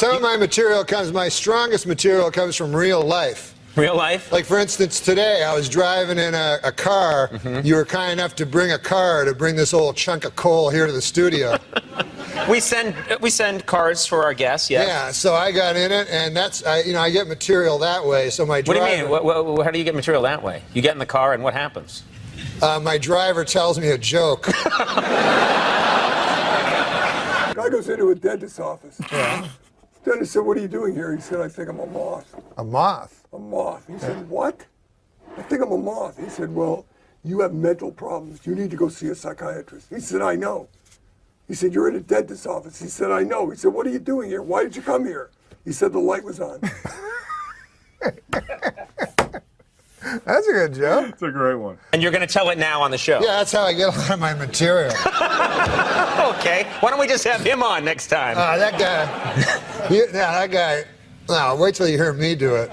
Some of my strongest material comes from real life. Real life? Like, for instance, today I was driving in a car. Mm-hmm. You were kind enough to bring a car to bring this old chunk of coal here to the studio. We send cars for our guests, yes. Yeah, so I got in it, and I get material that way. So my driver... What do you mean? How do you get material that way? You get in the car, and what happens? My driver tells me a joke. Guy goes into a dentist's office. Yeah. Dentist said, "What are you doing here?" He said, "I think I'm a moth." A moth? A moth. He said, "What?" "I think I'm a moth." He said, "Well, you have mental problems. You need to go see a psychiatrist." He said, "I know." He said, "You're in a dentist's office." He said, "I know." He said, "What are you doing here? Why did you come here?" He said, "The light was on." That's a good joke. It's a great one. And you're going to tell it now on the show? Yeah, that's how I get a lot of my material. Okay. Why don't we just have him on next time? That guy. No, wait till you hear me do it.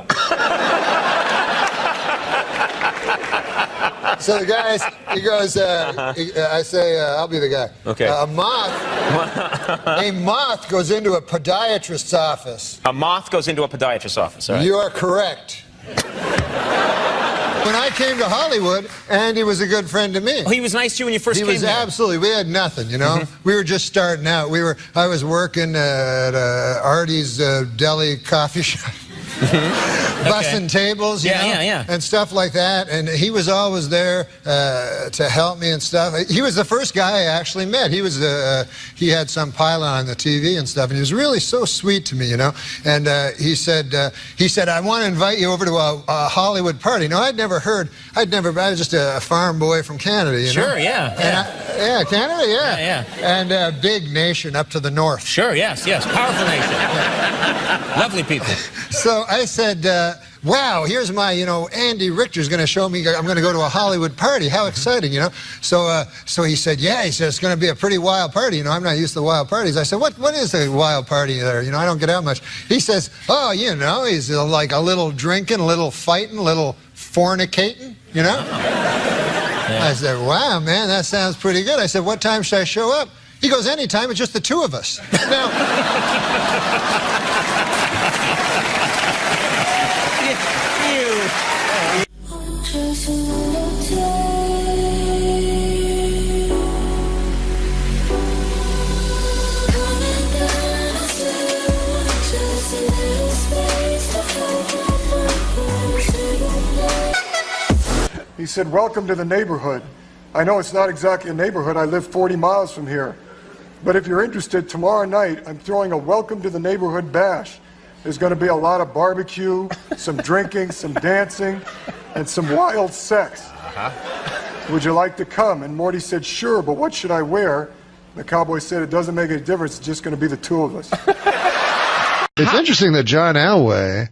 So the guy, he goes, I say, I'll be the guy. Okay. A moth goes into a podiatrist's office. A moth goes into a podiatrist's office, all right? You are correct. When I came to Hollywood, Andy was a good friend to me. Oh, he was nice to you when you first came He was here? absolutely. We had nothing, you know. We were just starting out. I was working at Artie's Deli coffee shop. Bussing tables, you know, and stuff like that. And he was always there to help me and stuff. He was the first guy I actually met. He was he had some pylon on the TV and stuff, and he was really so sweet to me, you know. And he said, "I want to invite you over to a Hollywood party." No, I was just a farm boy from Canada, you know. Sure, yeah. And Canada, yeah. Yeah. And a big nation up to the north. Sure, yes. Powerful nation. Lovely people. So I said, wow, here's my, Andy Richter's going to show me, I'm going to go to a Hollywood party. How exciting, you know? So he said, yeah, he said, it's going to be a pretty wild party. You know, I'm not used to wild parties. I said, what is a wild party there? You know, I don't get out much. He says, oh, you know, he's like a little drinking, a little fighting, a little fornicating, you know? Yeah. I said, wow, man, that sounds pretty good. I said, what time should I show up? He goes, anytime, it's just the two of us. Now... He said, "Welcome to the neighborhood. I know it's not exactly a neighborhood. I live 40 miles from here. But if you're interested, tomorrow night I'm throwing a welcome to the neighborhood bash. There's going to be a lot of barbecue, some drinking, some dancing, and some wild sex. Would you like to come?" And Morty said, "Sure, but what should I wear?" The cowboy said, "It doesn't make any difference. It's just going to be the two of us." It's interesting that John Elway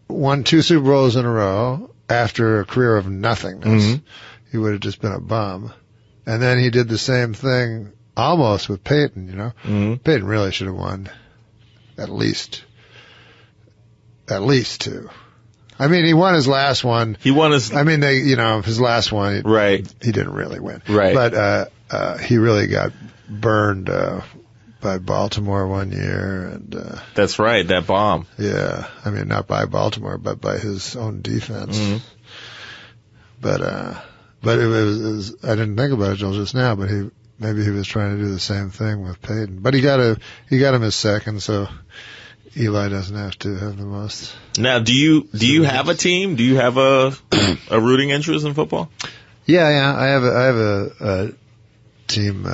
won 2 Super Bowls in a row after a career of nothingness. Mm-hmm. He would have just been a bum. And then he did the same thing almost with Peyton, you know. Mm-hmm. Peyton really should have won at least 2. I mean, he won his last one. His last one. Right. He didn't really win. Right. But he really got burned by Baltimore one year, and that's right, that bomb. Yeah, I mean, not by Baltimore, but by his own defense. Mm-hmm. But it was I didn't think about it till just now. But maybe he was trying to do the same thing with Peyton. But he got him his second, so Eli doesn't have to have the most. Now, do you have a team? Do you have a rooting interest in football? Yeah. I have a team.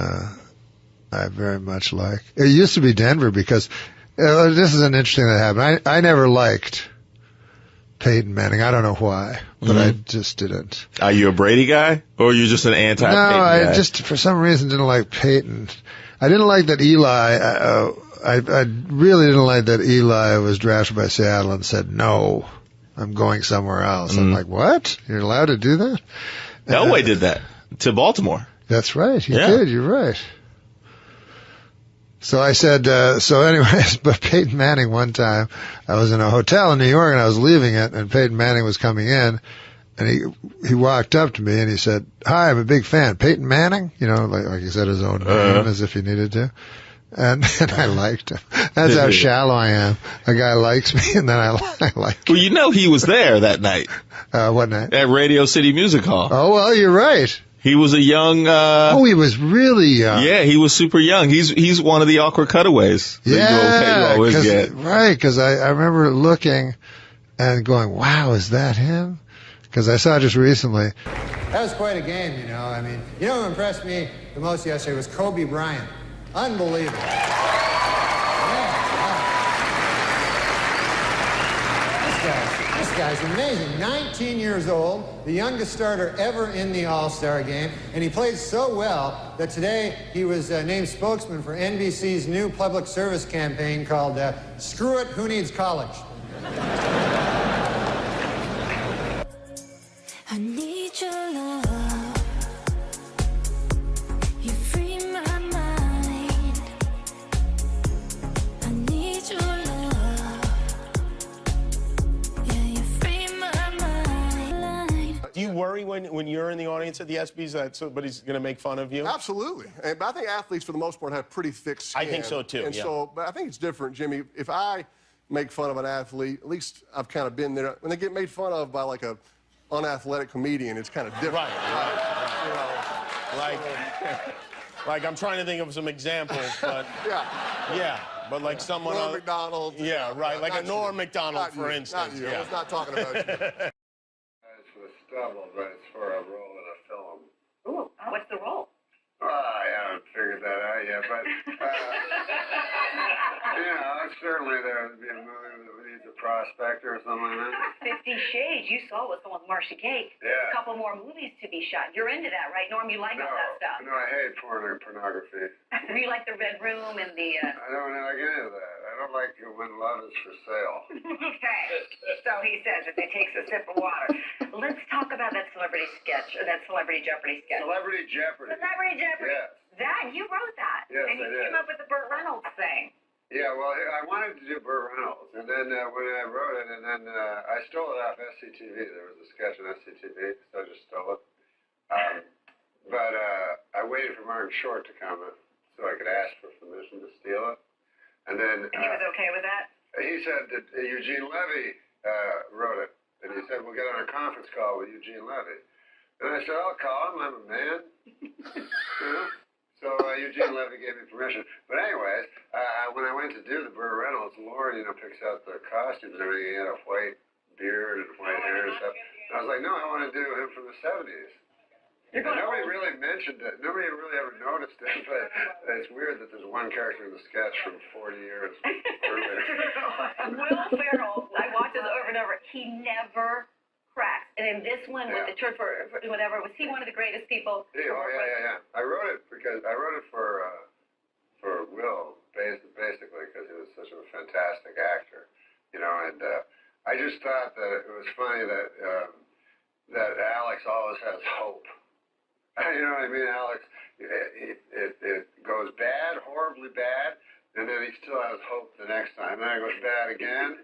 I very much like. It used to be Denver because this is an interesting thing that happened. I never liked Peyton Manning. I don't know why, but I just didn't. Are you a Brady guy, or are you just an anti-Peyton guy? No, I just for some reason didn't like Peyton. I didn't like that Eli. I really didn't like that Eli was drafted by Seattle and said, "No, I'm going somewhere else." I'm like, "What? You're allowed to do that?" Elway did that to Baltimore. That's right. He did. You're right. So I said, anyways, but Peyton Manning one time, I was in a hotel in New York and I was leaving it, and Peyton Manning was coming in, and he walked up to me and he said, "Hi, I'm a big fan. Peyton Manning?" You know, like he said his own name as if he needed to. And I liked him. That's how shallow I am. A guy likes me, and then I like him. Well, you know he was there that night. What night? At Radio City Music Hall. Oh, well, you're right. He was a young... oh, he was really young. Yeah, he was super young. He's one of the awkward cutaways. Yeah, you always get. Right, because I remember looking and going, wow, is that him? Because I saw just recently. That was quite a game, you know. I mean, you know who impressed me the most yesterday was Kobe Bryant. Unbelievable. This guy's amazing. 19 years old, the youngest starter ever in the All-Star game, and he played so well that today he was named spokesman for NBC's new public service campaign called Screw It, Who Needs College? I need your love. You free my mind. I need your love. Yeah, you free my mind. Do you worry when you're in the audience at the ESPYs that somebody's going to make fun of you? Absolutely. But I think athletes, for the most part, have pretty thick skin. I think so, too, And yeah. so, but I think it's different, Jimmy. If I make fun of an athlete, at least I've kind of been there. When they get made fun of by like a unathletic comedian, it's kind of different. Right. You know, like I'm trying to think of some examples, but yeah, but like someone Norm on Macdonald. Yeah, right, like a Norm Macdonald, Not for you, instance. Not you. Yeah. I was not talking about you. It's for stubble, but it's for a role in a film. Ooh, what's the role? I haven't figured that out yet, but, you know, certainly there would be a movie that needs a prospector or something like that. 50 Shades. You saw what's going with Marcia Gay. There's Yeah. a couple more movies to be shot. You're into that, right, Norm? You like all that stuff. No, I hate pornography. You like the Red Room and the... I don't like any of that. I don't like it when love is for sale. Okay. So he says as he takes a sip of water. Let's talk about that celebrity sketch, or that Celebrity Jeopardy sketch. Celebrity Jeopardy. Celebrity Jeopardy. Yes. That, you wrote that. Yes, and you I did. came up with the Burt Reynolds thing. Yeah, well, I wanted to do Burt Reynolds, and then when I wrote it, and then I stole it off SCTV. There was a sketch on SCTV, so I just stole it. But I waited for Martin Short to comment so I could ask for permission to steal it. And then And he was okay with that? he said that Eugene Levy wrote it, and he said, we'll get on a conference call with Eugene Levy. And I said, I'll call him, I'm a man. You know? So Eugene Levy gave me permission. But anyways, when I went to do the Burt Reynolds, Lauren, you know, picks out the costumes and everything. He had a white beard and white hair and stuff. And I was like, no, I want to do him from the 70s. And nobody really mentioned it. Nobody really ever noticed it. But it's weird that there's one character in the sketch from 40 years earlier. Will Ferrell, I watched this over and over. He never cracks. And in this one, with the church for whatever, was he one of the greatest people? Yeah. I wrote it for Will, basically, because he was such a fantastic actor, you know. And I just thought that it was funny that Alex always has hope. You know what I mean? Alex, it goes bad, horribly bad, and then he still has hope the next time. Then it goes bad again.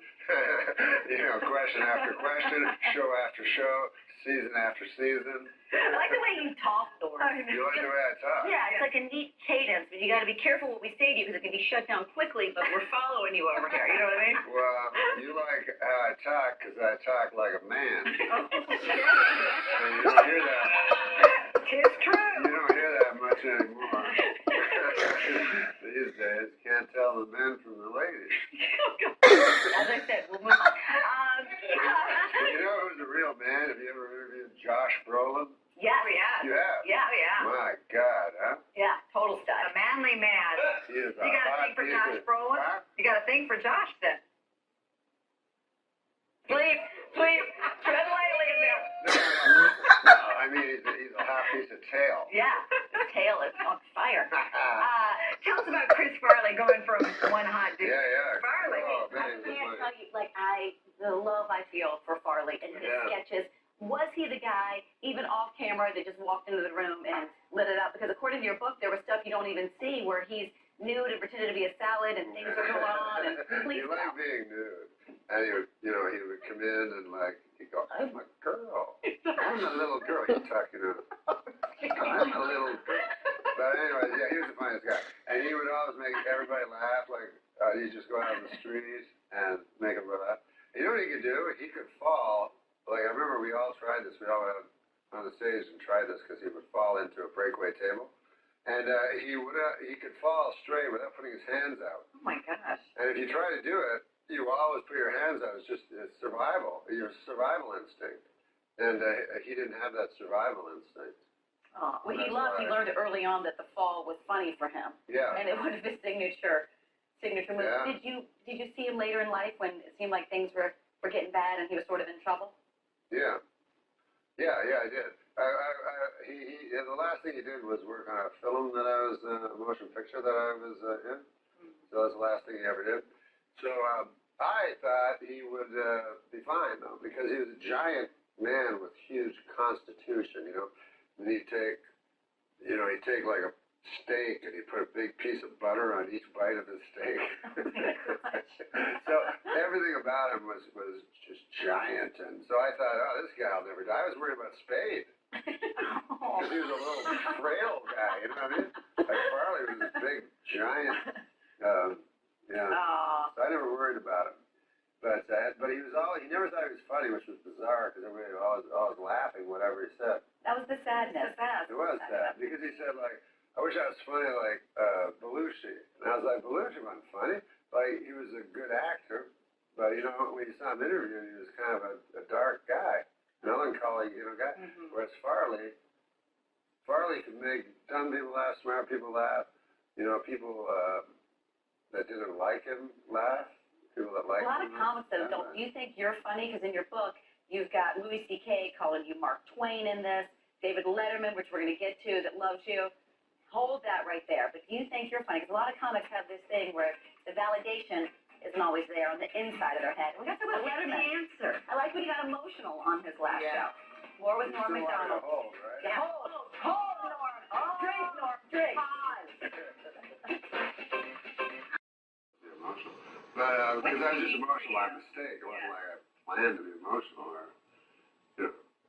You know, question after question, show after show, season after season. I like the way you talk, Norm. You like the way I talk? Yeah, it's like a neat cadence, but you got to be careful what we say to you because it can be shut down quickly, but we're following you over here. You know what I mean? Well, you like how I talk because I talk like a man. And you don't hear that. It's true. You don't hear that much anymore. These days, can't tell the men from the ladies. As I said, we'll move on. You know who's a real man? Have you ever interviewed Josh Brolin? Yes. Oh, yeah. You have? Yeah, yeah. My God, huh? Yeah, total stud. A manly man. He is a You got a hot thing for piece Josh of- Brolin? Huh? You got a thing for Josh then? Please, tread lightly in there. No, I mean, he's a hot piece of tail. Yeah, his tail is on fire. Tell us about Chris Farley going from one hot dude. Yeah. Farley. Oh, I man, can't he's tell you, the love I feel for Farley and his sketches. Was he the guy, even off camera, that just walked into the room and lit it up? Because according to your book, there was stuff you don't even see where he's nude and pretended to be a salad and things are going on. And He liked being nude. And he would, you know, he would come in and he'd go, I'm a girl. I'm a little girl. He'd talk, you know, I'm a little girl. But anyways, yeah, he was the funniest guy. And he would always make everybody laugh. Like he'd just go out on the street and make everybody laugh. You know what he could do? He could fall. Like I remember we all tried this. We all went on the stage and tried this because he would fall into a breakaway table, and he could fall straight without putting his hands out. Oh my gosh. And if you try to do it, you always put your hands out. It's survival. Your survival instinct. And he didn't have that survival instinct. Oh, well, he learned early on that the fall was funny for him. Yeah. And it was his signature move. Yeah. Did you see him later in life when it seemed like things were getting bad and he was sort of in trouble? Yeah. Yeah, I did. The last thing he did was work on a film that I was, a motion picture that I was in. So that's the last thing he ever did. So I thought he would be fine, though, because he was a giant man with huge constitution, you know. And he'd take like a steak and he'd put a big piece of butter on each bite of the steak. So everything about him was just giant. And so I thought, oh, this guy will never die. I was worried about Spade. Because he was a little frail guy, you know what I mean? Like Farley was this big, giant, yeah. So I never worried about him. But he never thought he was funny, which was bizarre because everybody was always laughing whatever he said. That was the sadness. It was sad because he said like, I wish I was funny like Belushi. And I was like, Belushi wasn't funny. Like he was a good actor, but you know when you saw him interviewing, he was kind of a dark guy, melancholy, guy. Mm-hmm. Whereas Farley could make dumb people laugh, smart people laugh. You know, people that didn't like him laugh. People that like a lot of comics that don't. Do you think you're funny? Because in your book, you've got Louis C.K. calling you Mark Twain in this. David Letterman, which we're going to get to, that loves you. Hold that right there. But do you think you're funny? Because a lot of comics have this thing where the validation isn't always there on the inside of their head. We got to talk about Letterman. The answer. I like when he got emotional on his last show. War with Norm Macdonald. Hold, right? Yeah. Hold, Norm. Drink, Norm. Drink. Pause. Emotional. But because I was just emotional by mistake. It wasn't like I planned to be emotional or,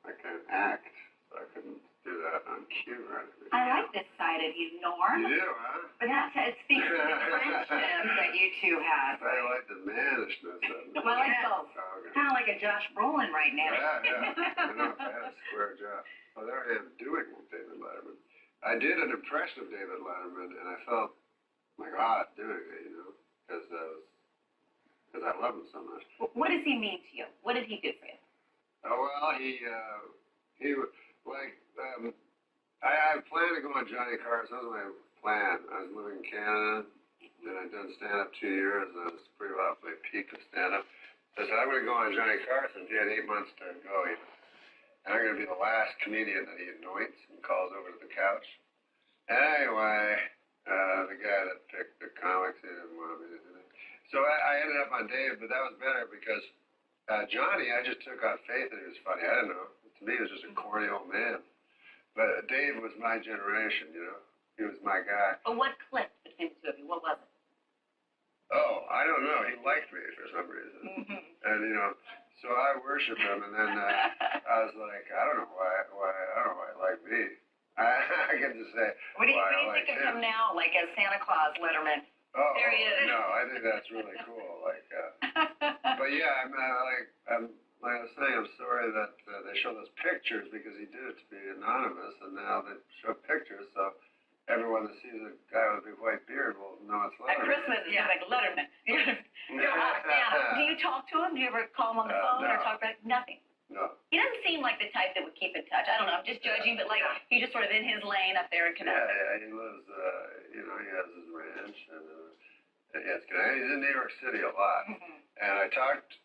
I can't act, so I couldn't do that on cue or anything. I like this side of you, Norm. You do, huh? But it speaks to the friendship that you two have. I like the mannishness of it. Well, I like both. Oh, okay. Kind of like a Josh Brolin right now. Yeah. I know, if I had a square jaw. Well, there I am doing David Letterman. I did an impression of David Letterman, and I felt like odd doing it, because I love him so much. What does he mean to you? What did he do for you? Oh, well, I planned to go on Johnny Carson. That was my plan. I was living in Canada, and I'd done stand-up 2 years, and I was pretty well at my peak of stand-up. So I said, I'm going to go on Johnny Carson. He had 8 months to go, and I'm going to be the last comedian that he anoints and calls over to the couch. Anyway, the guy that picked the comics, he didn't want me to do that. So I ended up on Dave, but that was better because Johnny, I just took on faith that he was funny. I don't know. To me, he was just a corny old man. But Dave was my generation, He was my guy. Well, what clicked between the two of you? What was it? Oh, I don't know. He liked me for some reason. Mm-hmm. And, so I worshiped him. And then I was like, I don't know why he liked me. I get to say, what do you think of him now, like as Santa Claus Letterman? Oh, there he is. No, I think that's really cool. But yeah, like I was saying, I'm sorry that they show those pictures because he did it to be anonymous, and now they show pictures, so everyone that sees a guy with a big white beard will know it's Letterman. At Christmas, it's like Letterman. Do you talk to him? Do you ever call him on the phone or talk about nothing? No. He doesn't seem like the type that would keep in touch. I don't know. I'm just judging, but like he's just sort of in his lane up there in Connecticut. Yeah, he lives. He has his ranch, and he's in New York City a lot. Mm-hmm. And I talked.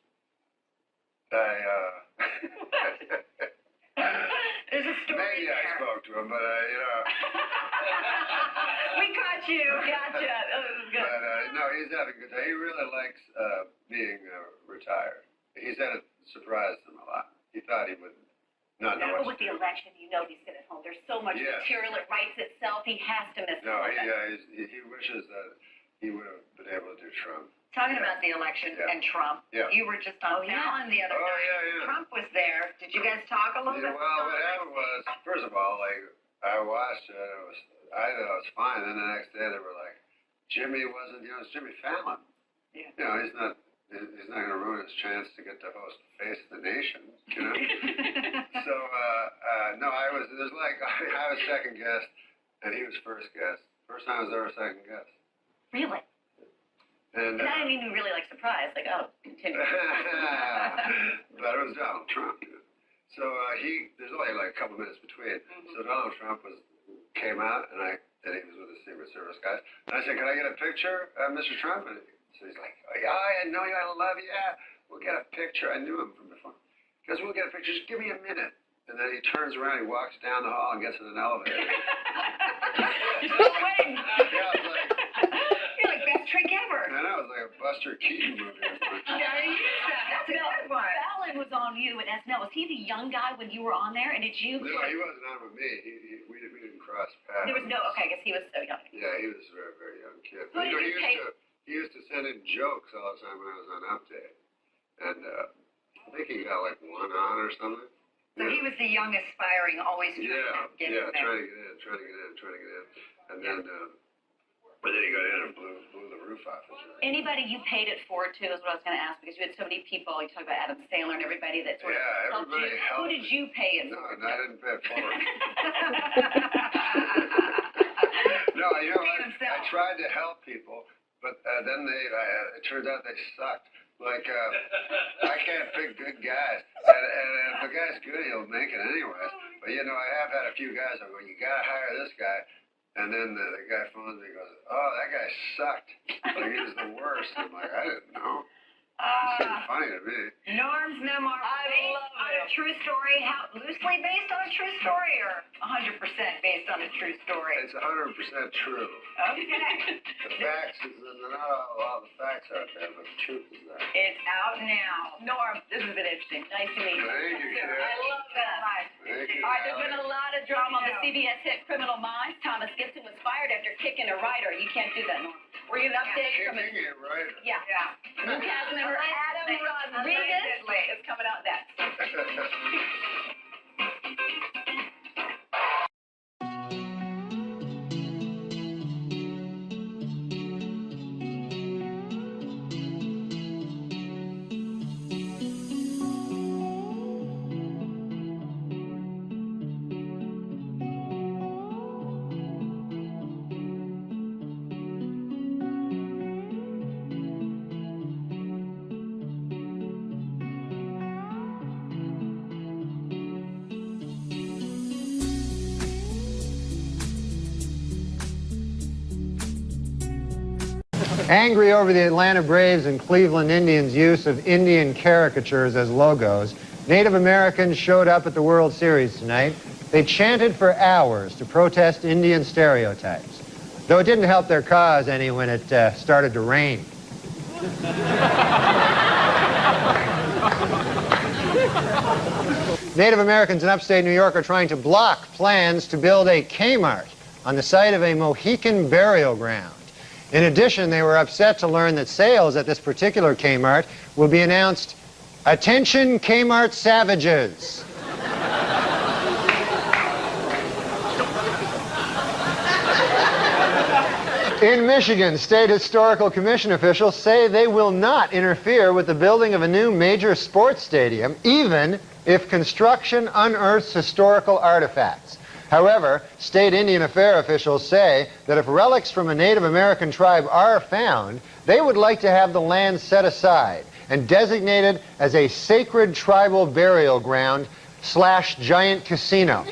There's a story. Maybe there. I spoke to him, but We caught you. Gotcha. That was good. But no, he's having a good time. He really likes being retired. He said it surprised him a lot. He thought he would not know what with the election, he's sitting at home. There's so much material. It writes itself. He has to miss it. No, he wishes that he would have been able to do Trump. Talking about the election and Trump, you were just on Fallon the other night. Yeah. Trump was there. Did you guys talk a little bit? Well, what happened was, first of all, I watched it. I thought it was fine. Then the next day they were like, Jimmy wasn't, it's Jimmy Fallon. Yeah. He's not going to ruin his chance to get to host Face the Nation, So, no, I was second guest, and he was first guest. First time I was ever second guest. Really? And I didn't even really surprised, continue. But it was Donald Trump. So there's only a couple minutes between. So Donald Trump came out, and he was with the Secret Service guys. And I said, "Can I get a picture, Mr. Trump?" And so he's like, "Oh, yeah, I know you, I love you. Yeah, we'll get a picture." I knew him from before. He goes, "We'll get a picture. Just give me a minute." And then he turns around, he walks down the hall, and gets in an elevator. You're still waiting. Yeah, I was like, you're like, best trick ever. I know, it was like a Buster Keaton movie. That's a good one. Fallon was on you at SNL. Was he the young guy when you were on there? And did you? No, he wasn't on with me. We didn't cross paths. There was no. Okay, I guess he was so young. Yeah, he was a very, very young kid. Who did you pay? He used to send in jokes all the time when I was on Update, and I think he got one on or something. So he was the young, aspiring, always trying to get in. Trying to get in, and then he got in and blew the roof off his roof. Anybody you paid it forward to is what I was going to ask, because you had so many people. You talked about Adam Sandler and everybody that sort of helped you. Who did you pay it forward? No, I didn't pay it forward. No, I tried to help people, but then it turned out they sucked. I can't pick good guys, and if a guy's good, he'll make it anyways. But I have had a few guys that go, "You gotta hire this guy," and then the guy phones me and goes, "Oh, that guy sucked. He was the worst." I'm like, "I didn't know." It seemed funny to me. Norm's memoir, based on a true story. How loosely based on a true story, or 100% based on a true story? It's 100% true. Okay. The facts not all the facts out there, but the truth is there. It's out now. Norm, this has been interesting. Nice to meet you. Thank you, kid. I love that. Thank you. All right, there's been a lot of drama on the CBS hit Criminal Minds. Thomas Gibson was fired after kicking a writer. You can't do that, Norm. Were you an update from Kicking it right. Yeah. New cast member Adam Rodriguez is coming out next. Angry over the Atlanta Braves and Cleveland Indians' use of Indian caricatures as logos, Native Americans showed up at the World Series tonight. They chanted for hours to protest Indian stereotypes, though it didn't help their cause any when it started to rain. Native Americans in upstate New York are trying to block plans to build a Kmart on the site of a Mohican burial ground. In addition, they were upset to learn that sales at this particular Kmart will be announced, "Attention Kmart Savages." In Michigan, State Historical Commission officials say they will not interfere with the building of a new major sports stadium, even if construction unearths historical artifacts. However, state Indian Affairs officials say that if relics from a Native American tribe are found, they would like to have the land set aside and designated as a sacred tribal burial ground / giant casino.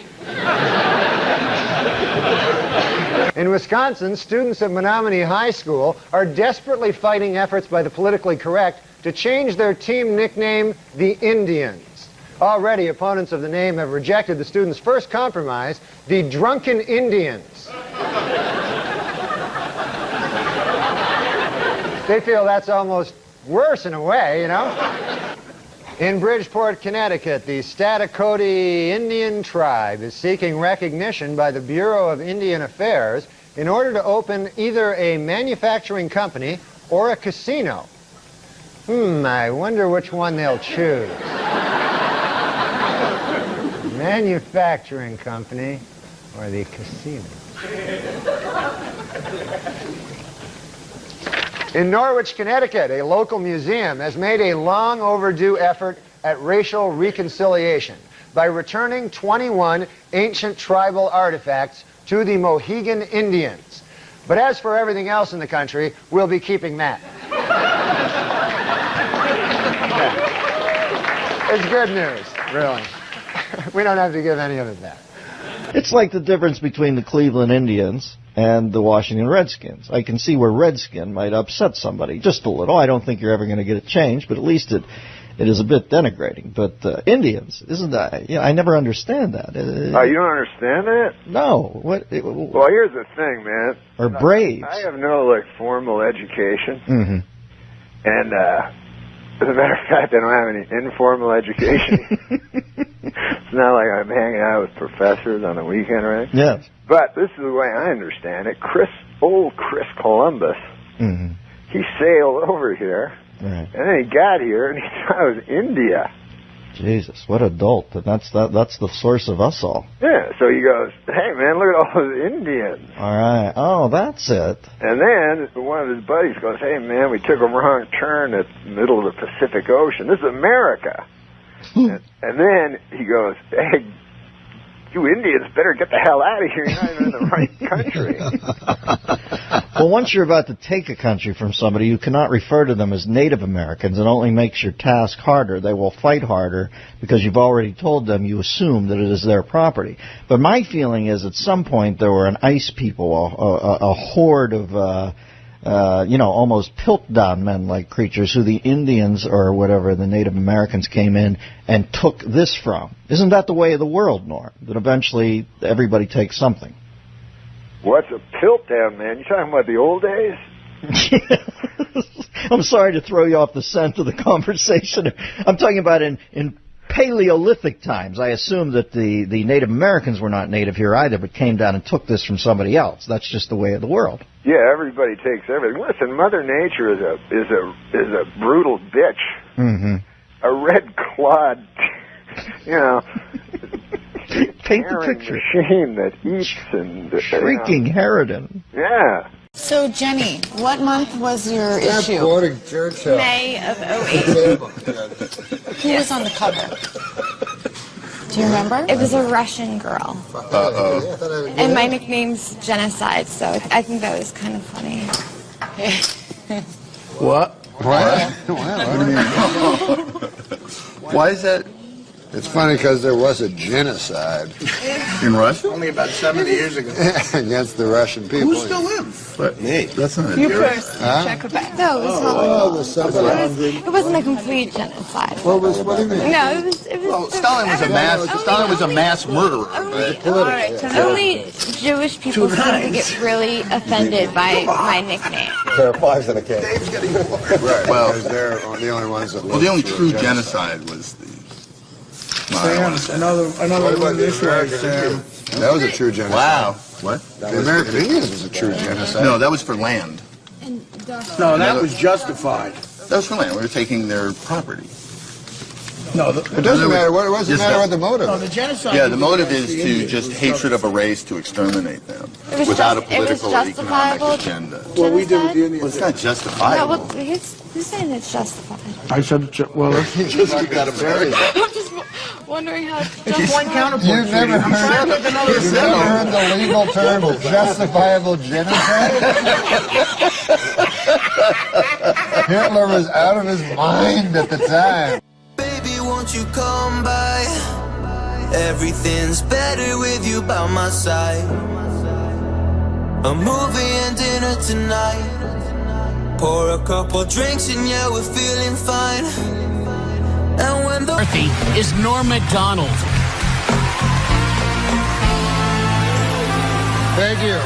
In Wisconsin, students at Menominee High School are desperately fighting efforts by the politically correct to change their team nickname the Indians. Already, opponents of the name have rejected the students' first compromise, the Drunken Indians. They feel that's almost worse in a way, you know? In Bridgeport, Connecticut, the Staticoti Indian tribe is seeking recognition by the Bureau of Indian Affairs in order to open either a manufacturing company or a casino. I wonder which one they'll choose. Manufacturing company or the casino. In Norwich, Connecticut, a local museum has made a long overdue effort at racial reconciliation by returning 21 ancient tribal artifacts to the Mohegan Indians. But as for everything else in the country, we'll be keeping that. It's good news, really. We don't have to give any of it back. It's like the difference between the Cleveland Indians and the Washington Redskins. I can see where Redskin might upset somebody just a little. I don't think you're ever going to get it changed, but at least it is a bit denigrating. But Indians, isn't that? I never understand that. You don't understand that? No. Well, here's the thing, man. Or Braves. I have no formal education, and as a matter of fact, I don't have any informal education. It's not like I'm hanging out with professors on the weekend, right? Yes. But this is the way I understand it. Old Chris Columbus, he sailed over here, and then he got here, and he thought it was India. Jesus, what a dolt. And that's the source of us all. Yeah, so he goes, hey, man, look at all those Indians. All right. Oh, that's it. And then one of his buddies goes, hey, man, we took a wrong turn at the middle of the Pacific Ocean. This is America. and then he goes, hey, you Indians better get the hell out of here. You're not even in the right country. Well, once you're about to take a country from somebody, you cannot refer to them as Native Americans. It only makes your task harder. They will fight harder because you've already told them you assume that it is their property. But my feeling is at some point there were an ice people, a horde of, almost Piltdown men-like creatures who the Indians or whatever, the Native Americans came in and took this from. Isn't that the way of the world, Norm? That eventually everybody takes something. What's a Piltdown, man? You talking about the old days? I'm sorry to throw you off the scent of the conversation. I'm talking about in Paleolithic times. I assume that the Native Americans were not native here either, but came down and took this from somebody else. That's just the way of the world. Yeah, everybody takes everything. Listen, Mother Nature is a brutal bitch. A red-clawed, paint the picture. Machine that eats and shrieking harridan. Yeah. So, Jenny, what month was your issue? Quoting Churchill. May of 08. Who was on the cover? Do you remember? It was a Russian girl. And my nickname's Genocide, so I think that was kind of funny. What? What? Why is that? It's funny because there was a genocide. In Russia? Only about 70 years ago. Against the Russian people. Who's still in? But me. That's not a You joke. first. Check it back. No, it was not. It wasn't a complete genocide. What do you mean? No, it was. Well, Stalin was a mass murderer. Only Jewish people seem to get really offended by my nickname. There are fives in a case. Right. Well, they're the only ones that. Well, the only true genocide was the. Sam, another one this way, Sam. That was a true genocide. Wow. What? The American Indians was a true genocide. No, that was for land. No, that was justified. That was for land. We were taking their property. No, it doesn't matter. What does it matter what the motive? No, the genocide. Yeah, the motive is to just hatred of a race to exterminate them without a political or economic agenda. Well, we did with the Indians. Well, it's not justifiable. No, well, who's saying it's justified? I said, well, just got to bury it. I'm just wondering how it's justified. One counterpoint. You've never heard the legal term justifiable genocide? Hitler was out of his mind at the time. Baby, won't you come by? Everything's better with you by my side. A movie and dinner tonight. Pour a couple drinks and yeah, we're feeling fine. And when the Murphy is Norm Macdonald. Thank you.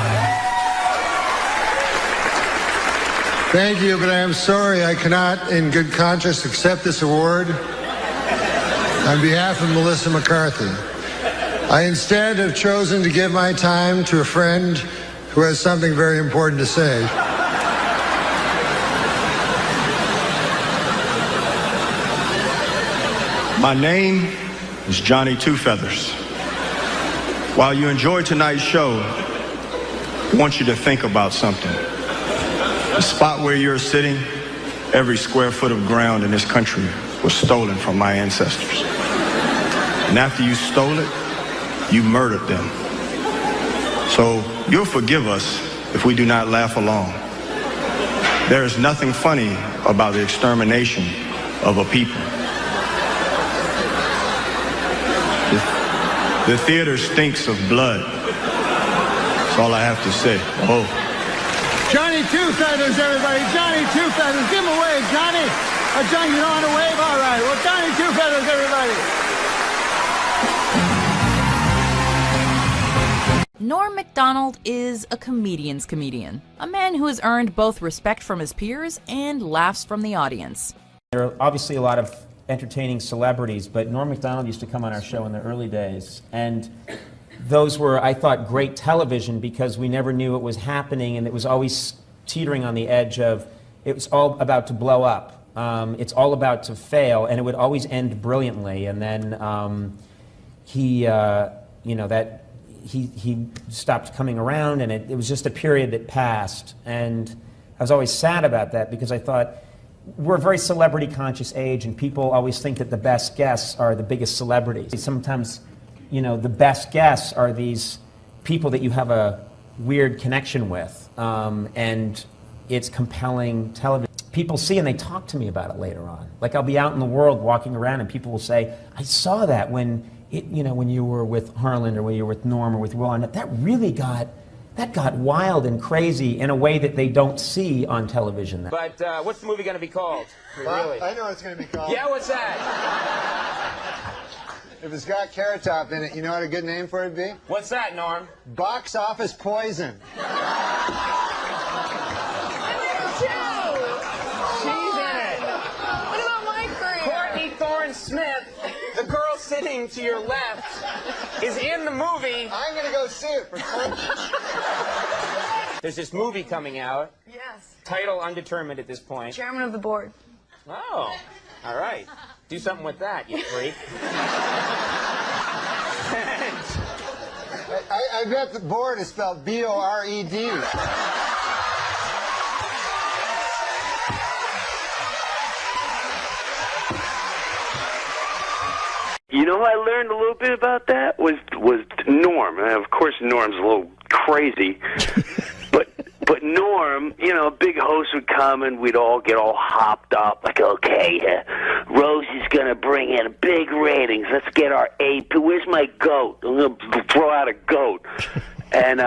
Thank you, but I am sorry I cannot, in good conscience, accept this award on behalf of Melissa McCarthy. I instead have chosen to give my time to a friend who has something very important to say. My name is Johnny Two Feathers. While you enjoy tonight's show, I want you to think about something. The spot where you're sitting, every square foot of ground in this country was stolen from my ancestors. And after you stole it, you murdered them. So you'll forgive us if we do not laugh along. There is nothing funny about the extermination of a people. The theater stinks of blood. That's all I have to say. Oh. Johnny Two Feathers, everybody. Johnny Two Feathers. Give him a wave, Johnny. Johnny, you don't want to wave? All right. Well, Johnny Two Feathers, everybody. Norm Macdonald is a comedian's comedian, a man who has earned both respect from his peers and laughs from the audience. There are obviously a lot of entertaining celebrities, but Norm Macdonald used to come on our show in the early days, and those were, I thought, great television because we never knew what was happening, and it was always teetering on the edge of, it was all about to blow up. It's all about to fail, and it would always end brilliantly, and then he stopped coming around, and it was just a period that passed, and I was always sad about that because I thought, we're a very celebrity-conscious age, and people always think that the best guests are the biggest celebrities. Sometimes, you know, the best guests are these people that you have a weird connection with, and it's compelling television. People see and they talk to me about it later on. Like, I'll be out in the world walking around, and people will say, I saw that when you were with Harlan or when you were with Norm or with Will, and that really got wild and crazy in a way that they don't see on television. But what's the movie going to be called? Really? I know what it's going to be called. Yeah, what's that? If it's got Carrot Top in it, you know what a good name for it would be? What's that, Norm? Box Office Poison. What about my career? Courtney Thorne-Smith, the girl sitting to your left, is in the movie. I'm going to go see it for fun. There's this movie coming out. Yes. Title undetermined at this point. Chairman of the board. Oh, all right. Do something with that, you freak. I bet the board is spelled B-O-R-E-D. You know, I learned a little bit about that was Norm. And of course, Norm's a little crazy, but Norm, you know, a big host would come and we'd all get all hopped up, like, okay, Rose is gonna bring in big ratings. Let's get our AP. Where's my goat? I'm gonna throw out a goat. And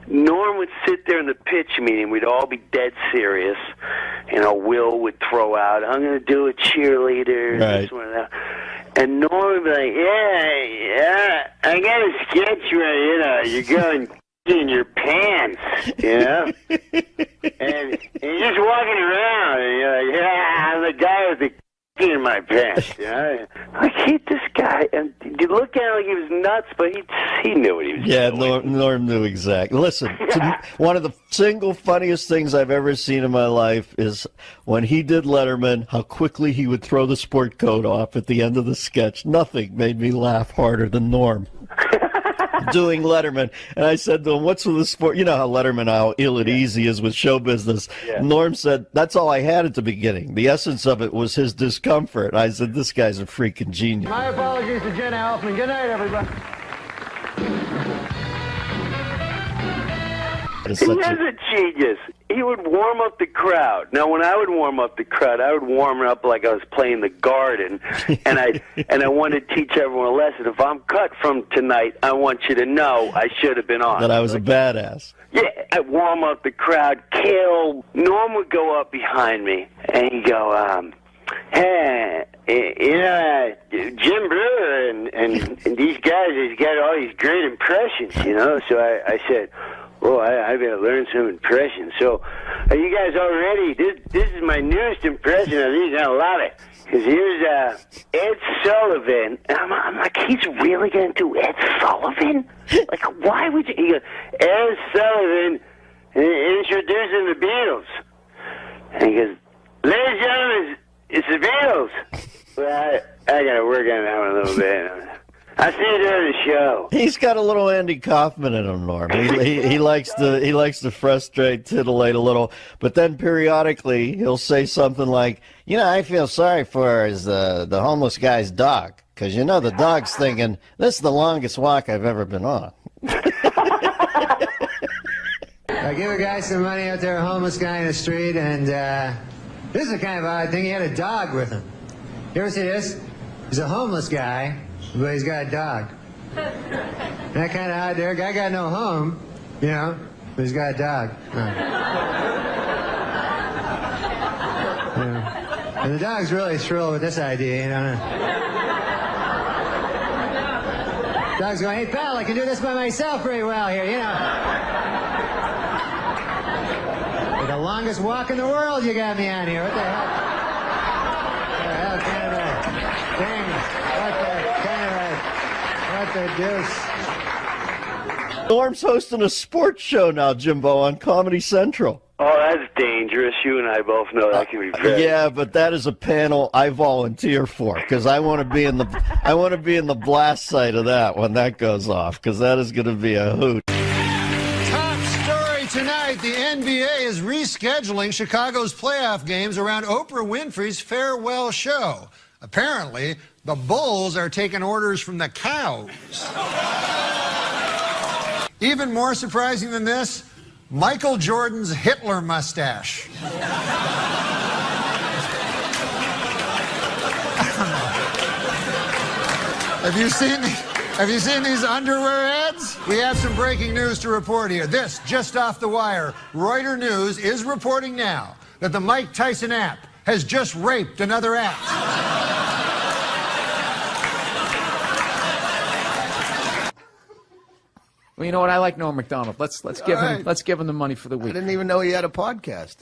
Norm would sit there in the pitch meeting. We'd all be dead serious. You know, Will would throw out, I'm going to do a cheerleader. Right. This one and that. And Norm would be like, yeah, I got a sketch where, you know, you're going in your pants, you know? and you're just walking around, and you're like, yeah, I'm the guy with the in my pants, you know? I hate this guy, and you look at him like he was nuts, but he knew what he was doing. Yeah, Norm knew exactly. Listen, one of the single funniest things I've ever seen in my life is when he did Letterman, how quickly he would throw the sport coat off at the end of the sketch. Nothing made me laugh harder than Norm. Doing Letterman, and I said to him, what's with the sport? You know how Letterman, how ill and easy is with show business. Yeah. Norm said, that's all I had at the beginning. The essence of it was his discomfort. I said, this guy's a freaking genius. My apologies to Jen Alfman. Good night, everybody. He was a genius. He would warm up the crowd. Now, when I would warm up the crowd, I would warm it up like I was playing the garden, and I wanted to teach everyone a lesson. If I'm cut from tonight, I want you to know I should have been on. That I was a badass. Yeah, I'd warm up the crowd, kill. Norm would go up behind me, and he'd go, hey, you know, Jim Brewer and these guys, he's got all these great impressions, you know. So I said, oh, I better learn some impressions. So, are you guys all ready? This is my newest impression of these. Not a lot of. Because here's Ed Sullivan. And I'm like, he's really going to do Ed Sullivan? Like, why would you? He goes, Ed Sullivan introducing the Beatles. And he goes, ladies and gentlemen, it's the Beatles. Well, I got to work on that one a little bit. I see you during the show. He's got a little Andy Kaufman in him, Norm. He likes to frustrate, titillate a little, but then periodically he'll say something like, I feel sorry for the homeless guy's dog, because the dog's thinking, this is the longest walk I've ever been on. I give a guy some money out there, a homeless guy in the street, and this is a kind of odd thing. He had a dog with him. You ever see this? He's a homeless guy, but he's got a dog. That kind of odd there. Guy got no home, but he's got a dog. And the dog's really thrilled with this idea, Dog's going, hey, pal, I can do this by myself pretty well here, The longest walk in the world you got me on here. What the hell? What the hell kind of a thing? What the deuce? Norm's hosting a sports show now, Jimbo, on Comedy Central. Oh, that's dangerous. You and I both know that can be very. Yeah, but that is a panel I volunteer for, because I want to be in the blast site of that when that goes off, because that is going to be a hoot. Tonight, the NBA is rescheduling Chicago's playoff games around Oprah Winfrey's farewell show. Apparently, the Bulls are taking orders from the cows. Even more surprising than this, Michael Jordan's Hitler mustache. Have you seen these underwear ads? We have some breaking news to report here. This, just off the wire. Reuters News is reporting now that the Mike Tyson app has just raped another app. Well, you know what? I like Norm Macdonald. Let's give him the money for the week. I didn't even know he had a podcast.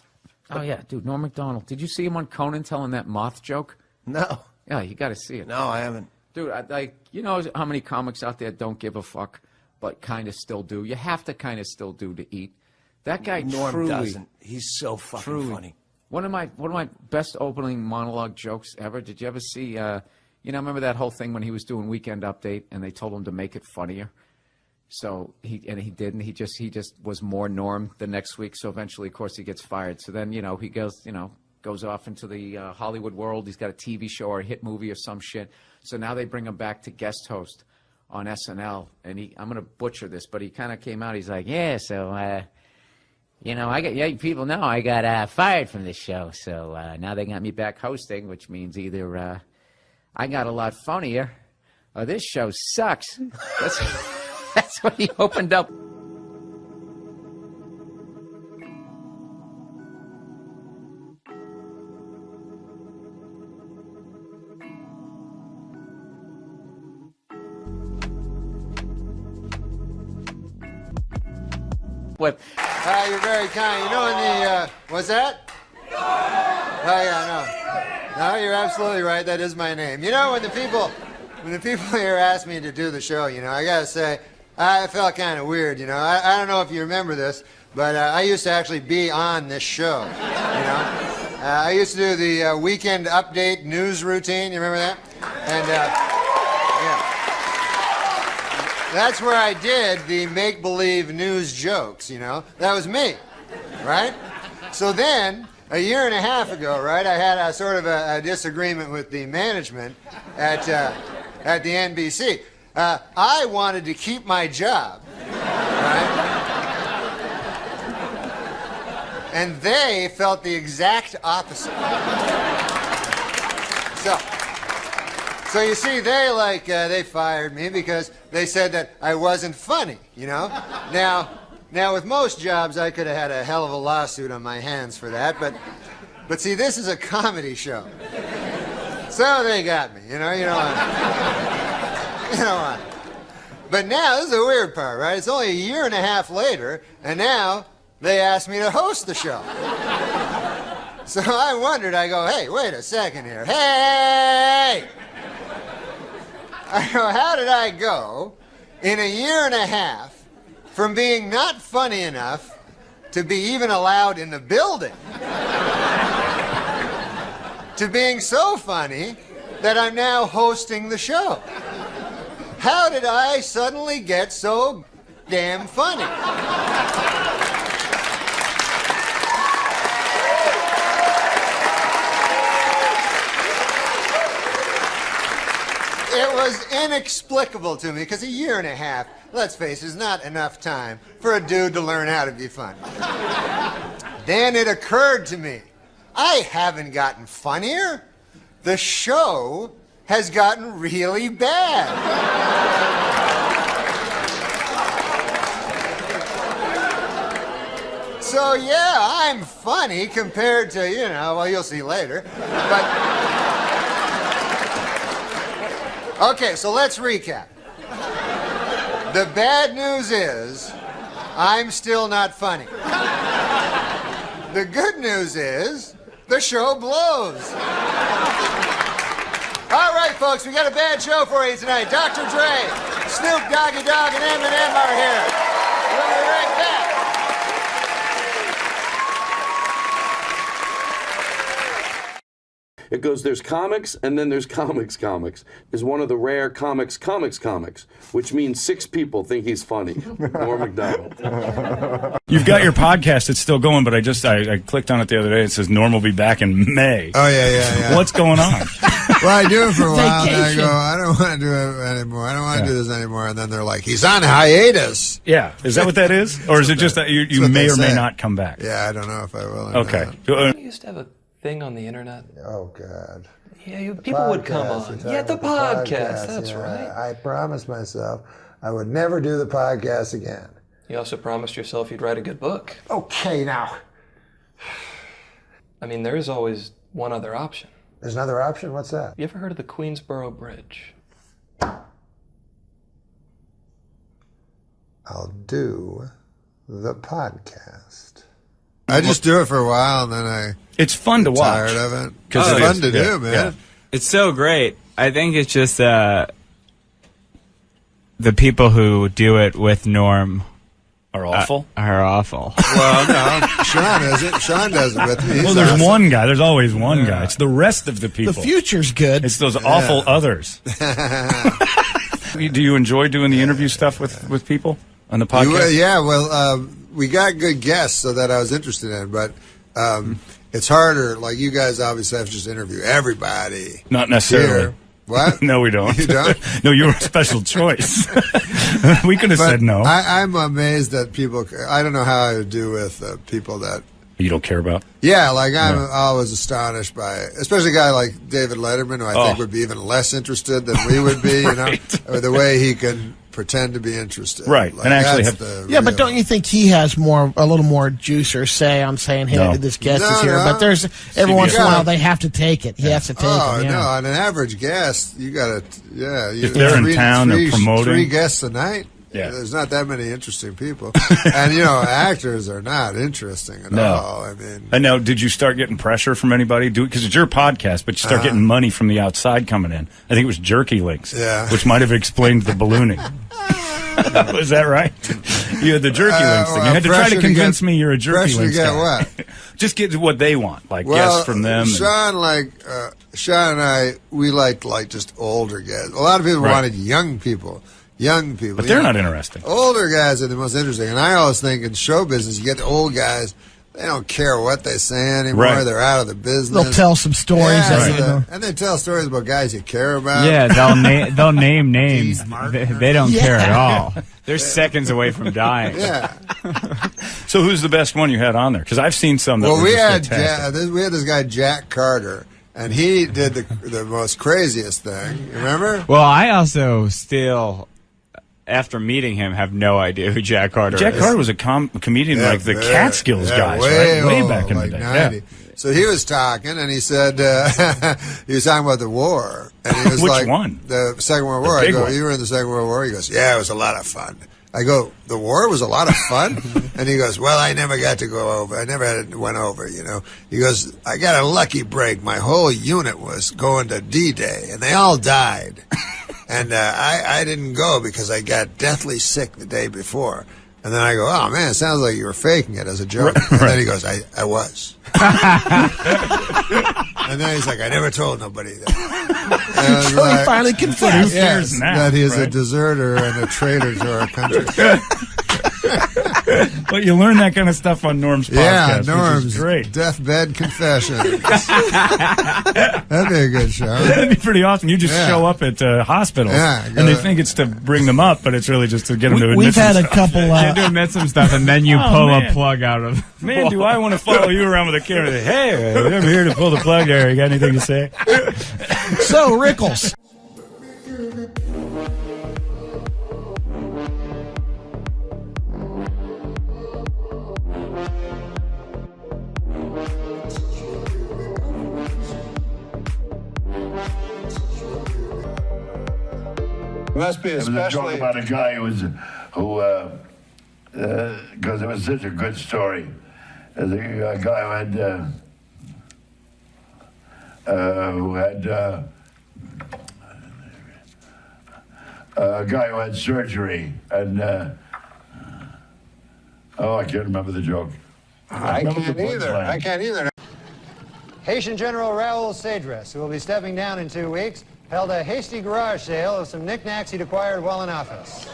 Oh yeah, dude, Norm Macdonald. Did you see him on Conan telling that moth joke? No. Yeah, you got to see it. No, I haven't. Dude, you know how many comics out there don't give a fuck, but kind of still do? You have to kind of still do to eat. That guy Norm truly doesn't. He's so fucking funny. One of my best opening monologue jokes ever. Did you ever see? Remember that whole thing when he was doing Weekend Update and they told him to make it funnier. So he didn't. He just was more Norm the next week. So eventually, of course, he gets fired. So then he goes off into the Hollywood world. He's got a TV show or a hit movie or some shit. So now they bring him back to guest host on SNL. And I'm going to butcher this, but he kind of came out. He's like, yeah, so, people know I got fired from this show. So now they got me back hosting, which means either I got a lot funnier or this show sucks. That's what he opened up. You're very kind. In the, what's that? Oh, yeah, no, you're absolutely right. That is my name. When the people here asked me to do the show, I gotta say, I felt kind of weird, I don't know if you remember this, but I used to actually be on this show, I used to do the Weekend Update news routine. You remember that? And, that's where I did the make-believe news jokes, That was me, right? So then, a year and a half ago, right, I had a sort of a disagreement with the management at the NBC. I wanted to keep my job, right? And they felt the exact opposite. So you see, they fired me because they said that I wasn't funny, Now, with most jobs, I could have had a hell of a lawsuit on my hands for that, but see, this is a comedy show. So they got me, you know what? But now, this is the weird part, right? It's only a year and a half later, and now they asked me to host the show. So I wondered, I go, hey, wait a second here. Hey! I go, how did I go in a year and a half from being not funny enough to be even allowed in the building to being so funny that I'm now hosting the show? How did I suddenly get so damn funny? It was inexplicable to me, because a year and a half, let's face it, is not enough time for a dude to learn how to be funny. Then it occurred to me, I haven't gotten funnier. The show has gotten really bad. So yeah, I'm funny compared to, well, you'll see later. But okay, so let's recap. The bad news is, I'm still not funny. The good news is, the show blows. All right, folks, we got a bad show for you tonight. Dr. Dre, Snoop Doggy Dogg, and Eminem are here. We'll be right back. It goes, there's comics, and then there's comics. Is one of the rare comics, which means 6 people think he's funny. Norm Macdonald. You've got your podcast, it's still going, but I clicked on it the other day, it says Norm will be back in May. Oh, yeah. What's going on? Well, I do it for a while, and I go, I don't want to do it anymore. I don't want to do this anymore. And then they're like, he's on hiatus. Yeah. Is that what that is? Or is it just that you may or may not come back? Yeah, I don't know if I will. Okay. You used to have a thing on the internet. Oh, God. Yeah, people would come on. Yeah, the podcast. That's right. I promised myself I would never do the podcast again. You also promised yourself you'd write a good book. Okay, now. I mean, there is always one other option. There's another option? What's that? You ever heard of the Queensboro Bridge? I'll do the podcast. I just do it for a while, and then it's fun to watch. Tired of it. Because it's fun to do, man. Yeah. It's so great. I think it's just the people who do it with Norm are awful. Are awful. Well, no, Sean isn't. Sean does it with me. Well, there's one guy. There's always one guy. It's the rest of the people. The future's good. It's those awful others. Do you enjoy doing the interview stuff with people on the podcast? Yeah, well, we got good guests, so that I was interested in, but it's harder. Like, you guys obviously have to just interview everybody. Not necessarily. Here. What? No, we don't. You don't? No, you're a special choice. We could have said no. I'm amazed that people. I don't know how I would do with people that you don't care about. Yeah, like I'm always astonished by, especially a guy like David Letterman, who I think would be even less interested than we would be. Right. Or the way he can pretend to be interested. Right, like, and actually yeah, but don't you think he has a little more juice or say on saying, hey, this guest is here? But there's every once in a while they have to take it. He has to take it. Oh no, on an average guest, you got to if they're in town, they're promoting 3 guests a night. Yeah. There's not that many interesting people. And, actors are not interesting at all. I mean, and now, did you start getting pressure from anybody? Because it's your podcast, but you start getting money from the outside coming in. I think it was Jerky Links, which might have explained the ballooning. Was that right? You had the Jerky Links thing. You had to try to convince me you're a Jerky Links guy. What? Just get what they want, like guests from them. Sean and I, we liked just older guys. A lot of people wanted young people. But they're not interesting. Older guys are the most interesting. And I always think in show business, you get the old guys, they don't care what they say anymore. Right. They're out of the business. They'll tell some stories. And they tell stories about guys you care about. Yeah, they'll name names. They don't care at all. They're seconds away from dying. Yeah. So who's the best one you had on there? Because I've seen some that were we just had this guy, Jack Carter. And he did the most craziest thing. You remember? Well, I also still, after meeting him, have no idea who Jack Carter is. Jack Carter was a comedian like the Catskills guys, way back in the day. 90. So he was talking, and he said he was talking about the war. And he was Which one? The Second World War. I go, you were in the Second World War? He goes, yeah, it was a lot of fun. I go, the war was a lot of fun? And he goes, well, I never got to go over. I never went over, He goes, I got a lucky break. My whole unit was going to D-Day, and they all died. And I didn't go because I got deathly sick the day before. And then I go, oh, man, it sounds like you were faking it as a joke. And then he goes, I was. And then he's like, I never told nobody that. So he finally confessed. Yes, that he is a deserter and a traitor to our country. But you learn that kind of stuff on Norm's podcast, which Norm's is great. Deathbed Confession. That'd be a good show. That'd be pretty awesome. You just show up at hospitals, and they think it's to bring them up, but it's really just to get them to admit We've had some a couple... You have to admit some stuff, and then you pull a plug out of... Man, do I want to follow you around with a camera? Hey, I'm here to pull the plug there. You got anything to say? So, Rickles. It must be especially... It was a joke about a guy who because it was such a good story. There's a guy who had surgery, and I can't remember the joke. I can't either. Haitian General Raoul Cedras, who will be stepping down in 2 weeks, held a hasty garage sale of some knickknacks he'd acquired while in office.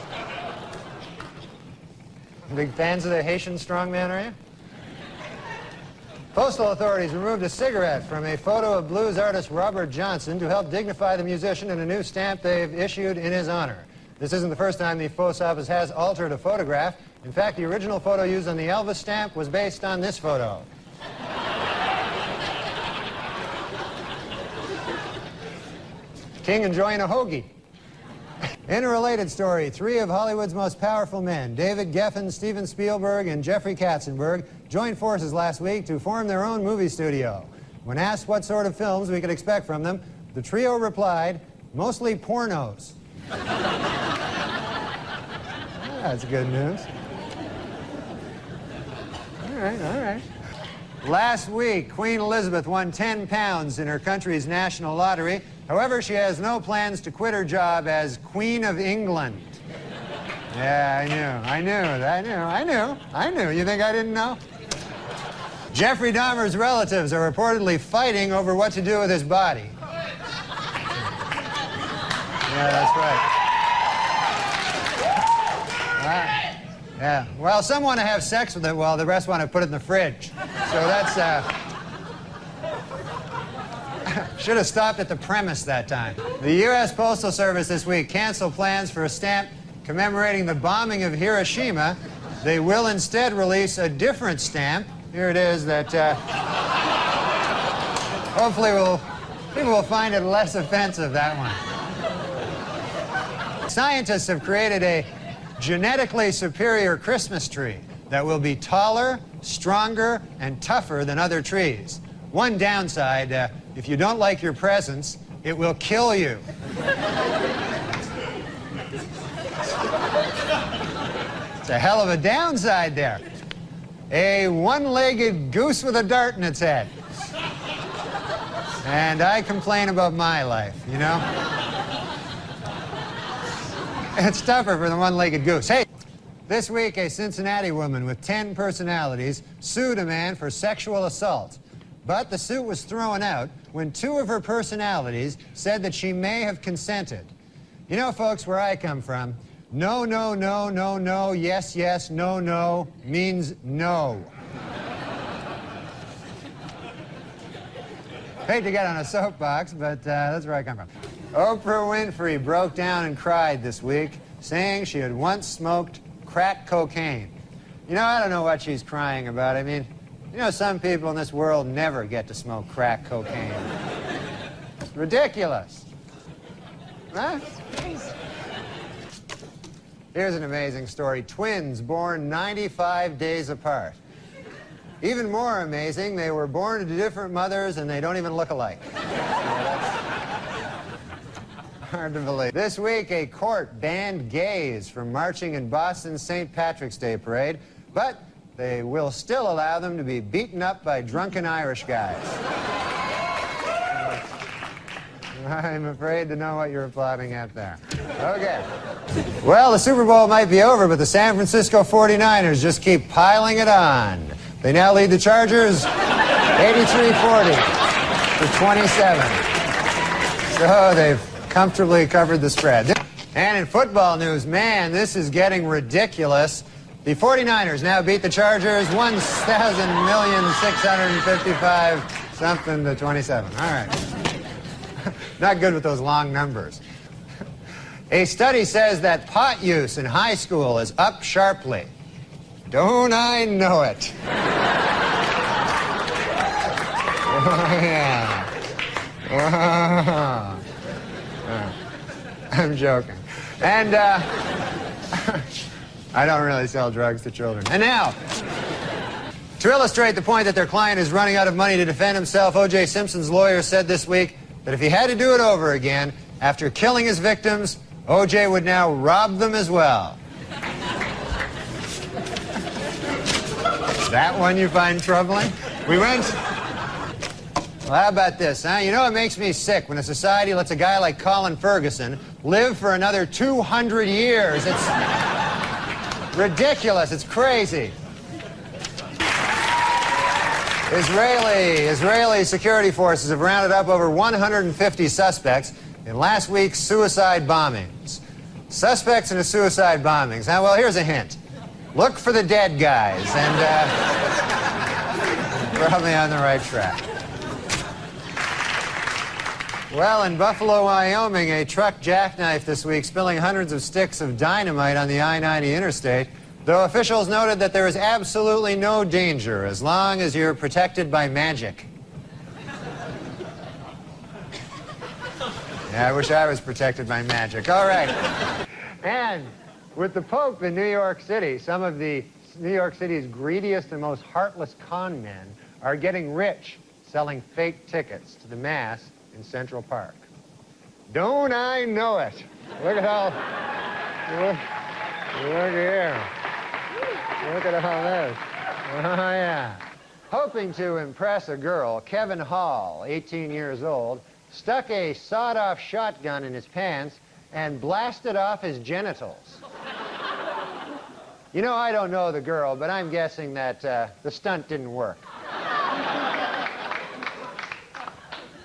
Big fans of the Haitian strongman, are you? Postal authorities removed a cigarette from a photo of blues artist Robert Johnson to help dignify the musician in a new stamp they've issued in his honor. This isn't the first time the post office has altered a photograph. In fact, the original photo used on the Elvis stamp was based on this photo. King enjoying a hoagie. In a related story, 3 of Hollywood's most powerful men, David Geffen, Steven Spielberg, and Jeffrey Katzenberg, joined forces last week to form their own movie studio. When asked what sort of films we could expect from them, the trio replied, mostly pornos. That's good news. All right. Last week, Queen Elizabeth won 10 pounds in her country's national lottery. However, she has no plans to quit her job as Queen of England. Yeah, I knew. You think I didn't know? Jeffrey Dahmer's relatives are reportedly fighting over what to do with his body. Yeah, that's right. Yeah. Well, some want to have sex with it while the rest want to put it in the fridge. So that's, should have stopped at the premise that time. The U.S. Postal Service this week canceled plans for a stamp commemorating the bombing of Hiroshima. They will instead release a different stamp. Here it is that hopefully people will find it less offensive, that one. Scientists have created a genetically superior Christmas tree that will be taller, stronger, and tougher than other trees. One downside, if you don't like your presents, it will kill you. It's a hell of a downside there. A one-legged goose with a dart in its head. And I complain about my life, you know? It's tougher for the one-legged goose. Hey, this week a Cincinnati woman with 10 personalities sued a man for sexual assault. But the suit was thrown out when 2 of her personalities said that she may have consented. You know, folks, where I come from, no, no, no, no, no, yes, yes, no, no means no. Hate to get on a soapbox, but that's where I come from. Oprah Winfrey broke down and cried this week, saying she had once smoked crack cocaine. You know, I don't know what she's crying about. I mean, you know, some people in this world never get to smoke crack cocaine. It's ridiculous. Huh? Here's an amazing story. Twins born 95 days apart. Even more amazing, they were born to different mothers and they don't even look alike. Hard to believe. This week, a court banned gays from marching in Boston's St. Patrick's Day parade, but they will still allow them to be beaten up by drunken Irish guys. I'm afraid to know what you're applauding at there. Okay. Well, the Super Bowl might be over, but the San Francisco 49ers just keep piling it on. They now lead the Chargers 83-40. for 27. So they've comfortably covered the spread. And in football news, man, this is getting ridiculous. The 49ers now beat the Chargers 1,000,655 something to 27. All right. Not good with those long numbers. A study says that pot use in high school is up sharply. Don't I know it? Oh, yeah. I'm joking. And I don't really sell drugs to children. And now, to illustrate the point that their client is running out of money to defend himself, O.J. Simpson's lawyer said this week that if he had to do it over again, after killing his victims, O.J. would now rob them as well. That one you find troubling? We went... Well, how about this, huh? You know, it makes me sick when a society lets a guy like Colin Ferguson live for another 200 years. It's ridiculous. It's crazy. Israeli security forces have rounded up over 150 suspects in last week's suicide bombings. Suspects in a suicide bombings. Now, well, here's a hint. Look for the dead guys, and probably on the right track. Well, in Buffalo, Wyoming, a truck jackknifed this week, spilling hundreds of sticks of dynamite on the I-90 interstate, though officials noted that there is absolutely no danger as long as you're protected by magic. Yeah, I wish I was protected by magic. All right. And with the Pope in New York City, some of the New York City's greediest and most heartless con men are getting rich selling fake tickets to the Mass in Central Park. Don't I know it? Look at all... Look here. Look at all this. Oh, yeah. Hoping to impress a girl, Kevin Hall, 18 years old, stuck a sawed-off shotgun in his pants and blasted off his genitals. You know, I don't know the girl, but I'm guessing that the stunt didn't work.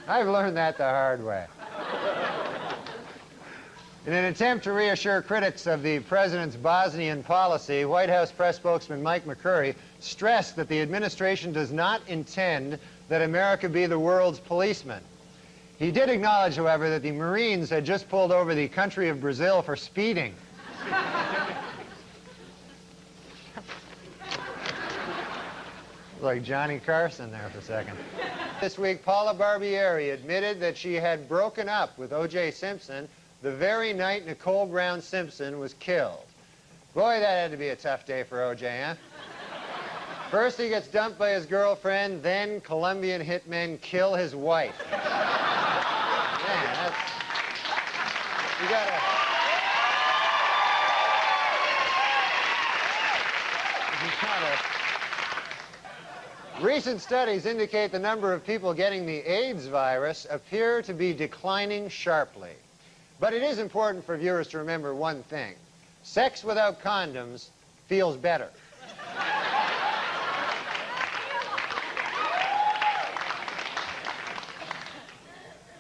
I've learned that the hard way. In an attempt to reassure critics of the president's Bosnian policy, White House press spokesman Mike McCurry stressed that the administration does not intend that America be the world's policeman. He did acknowledge, however, that the Marines had just pulled over the country of Brazil for speeding. Like Johnny Carson there for a second. This week, Paula Barbieri admitted that she had broken up with O.J. Simpson the very night Nicole Brown Simpson was killed. Boy, that had to be a tough day for O.J., huh? First he gets dumped by his girlfriend, then Colombian hitmen kill his wife. Man, that's... You gotta... Recent studies indicate the number of people getting the AIDS virus appear to be declining sharply. But it is important for viewers to remember one thing. Sex without condoms feels better.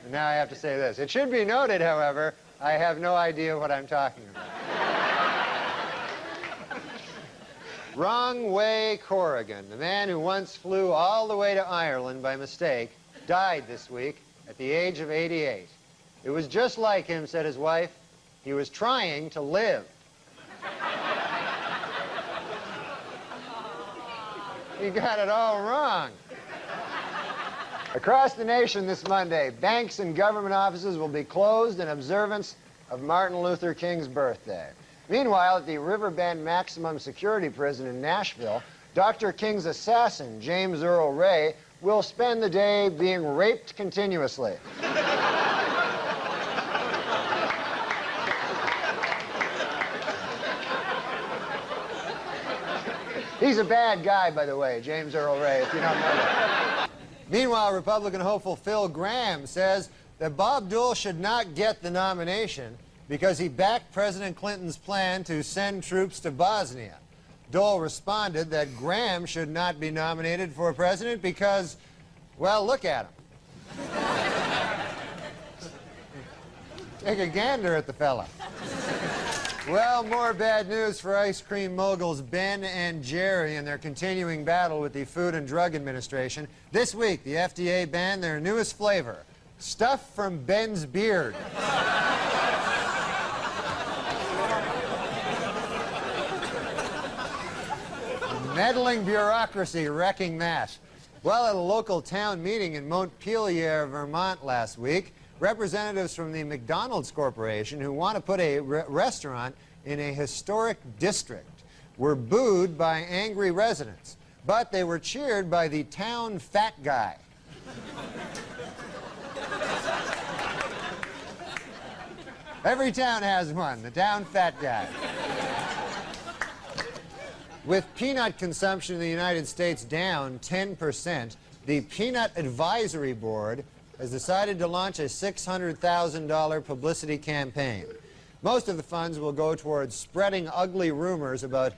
And now I have to say this. It should be noted, however, I have no idea what I'm talking about. Wrong Way Corrigan, the man who once flew all the way to Ireland by mistake, died this week at the age of 88. It was just like him, said his wife. He was trying to live. He got it all wrong. Across the nation this Monday, banks and government offices will be closed in observance of Martin Luther King's birthday. Meanwhile, at the Riverbend Maximum Security Prison in Nashville, Dr. King's assassin, James Earl Ray, will spend the day being raped continuously. He's a bad guy, by the way, James Earl Ray, if you don't know that. Meanwhile, Republican hopeful Phil Gramm says that Bob Dole should not get the nomination because he backed President Clinton's plan to send troops to Bosnia. Dole responded that Graham should not be nominated for president because, well, look at him. Take a gander at the fella. Well, more bad news for ice cream moguls Ben and Jerry in their continuing battle with the Food and Drug Administration. This week, the FDA banned their newest flavor, stuff from Ben's beard. Meddling bureaucracy wrecking that. Well, at a local town meeting in Montpelier, Vermont last week, representatives from the Macdonald's Corporation, who want to put a restaurant in a historic district, were booed by angry residents, but they were cheered by the town fat guy. Every town has one, the town fat guy. With peanut consumption in the United States down 10%, the Peanut Advisory Board has decided to launch a $600,000 publicity campaign. Most of the funds will go towards spreading ugly rumors about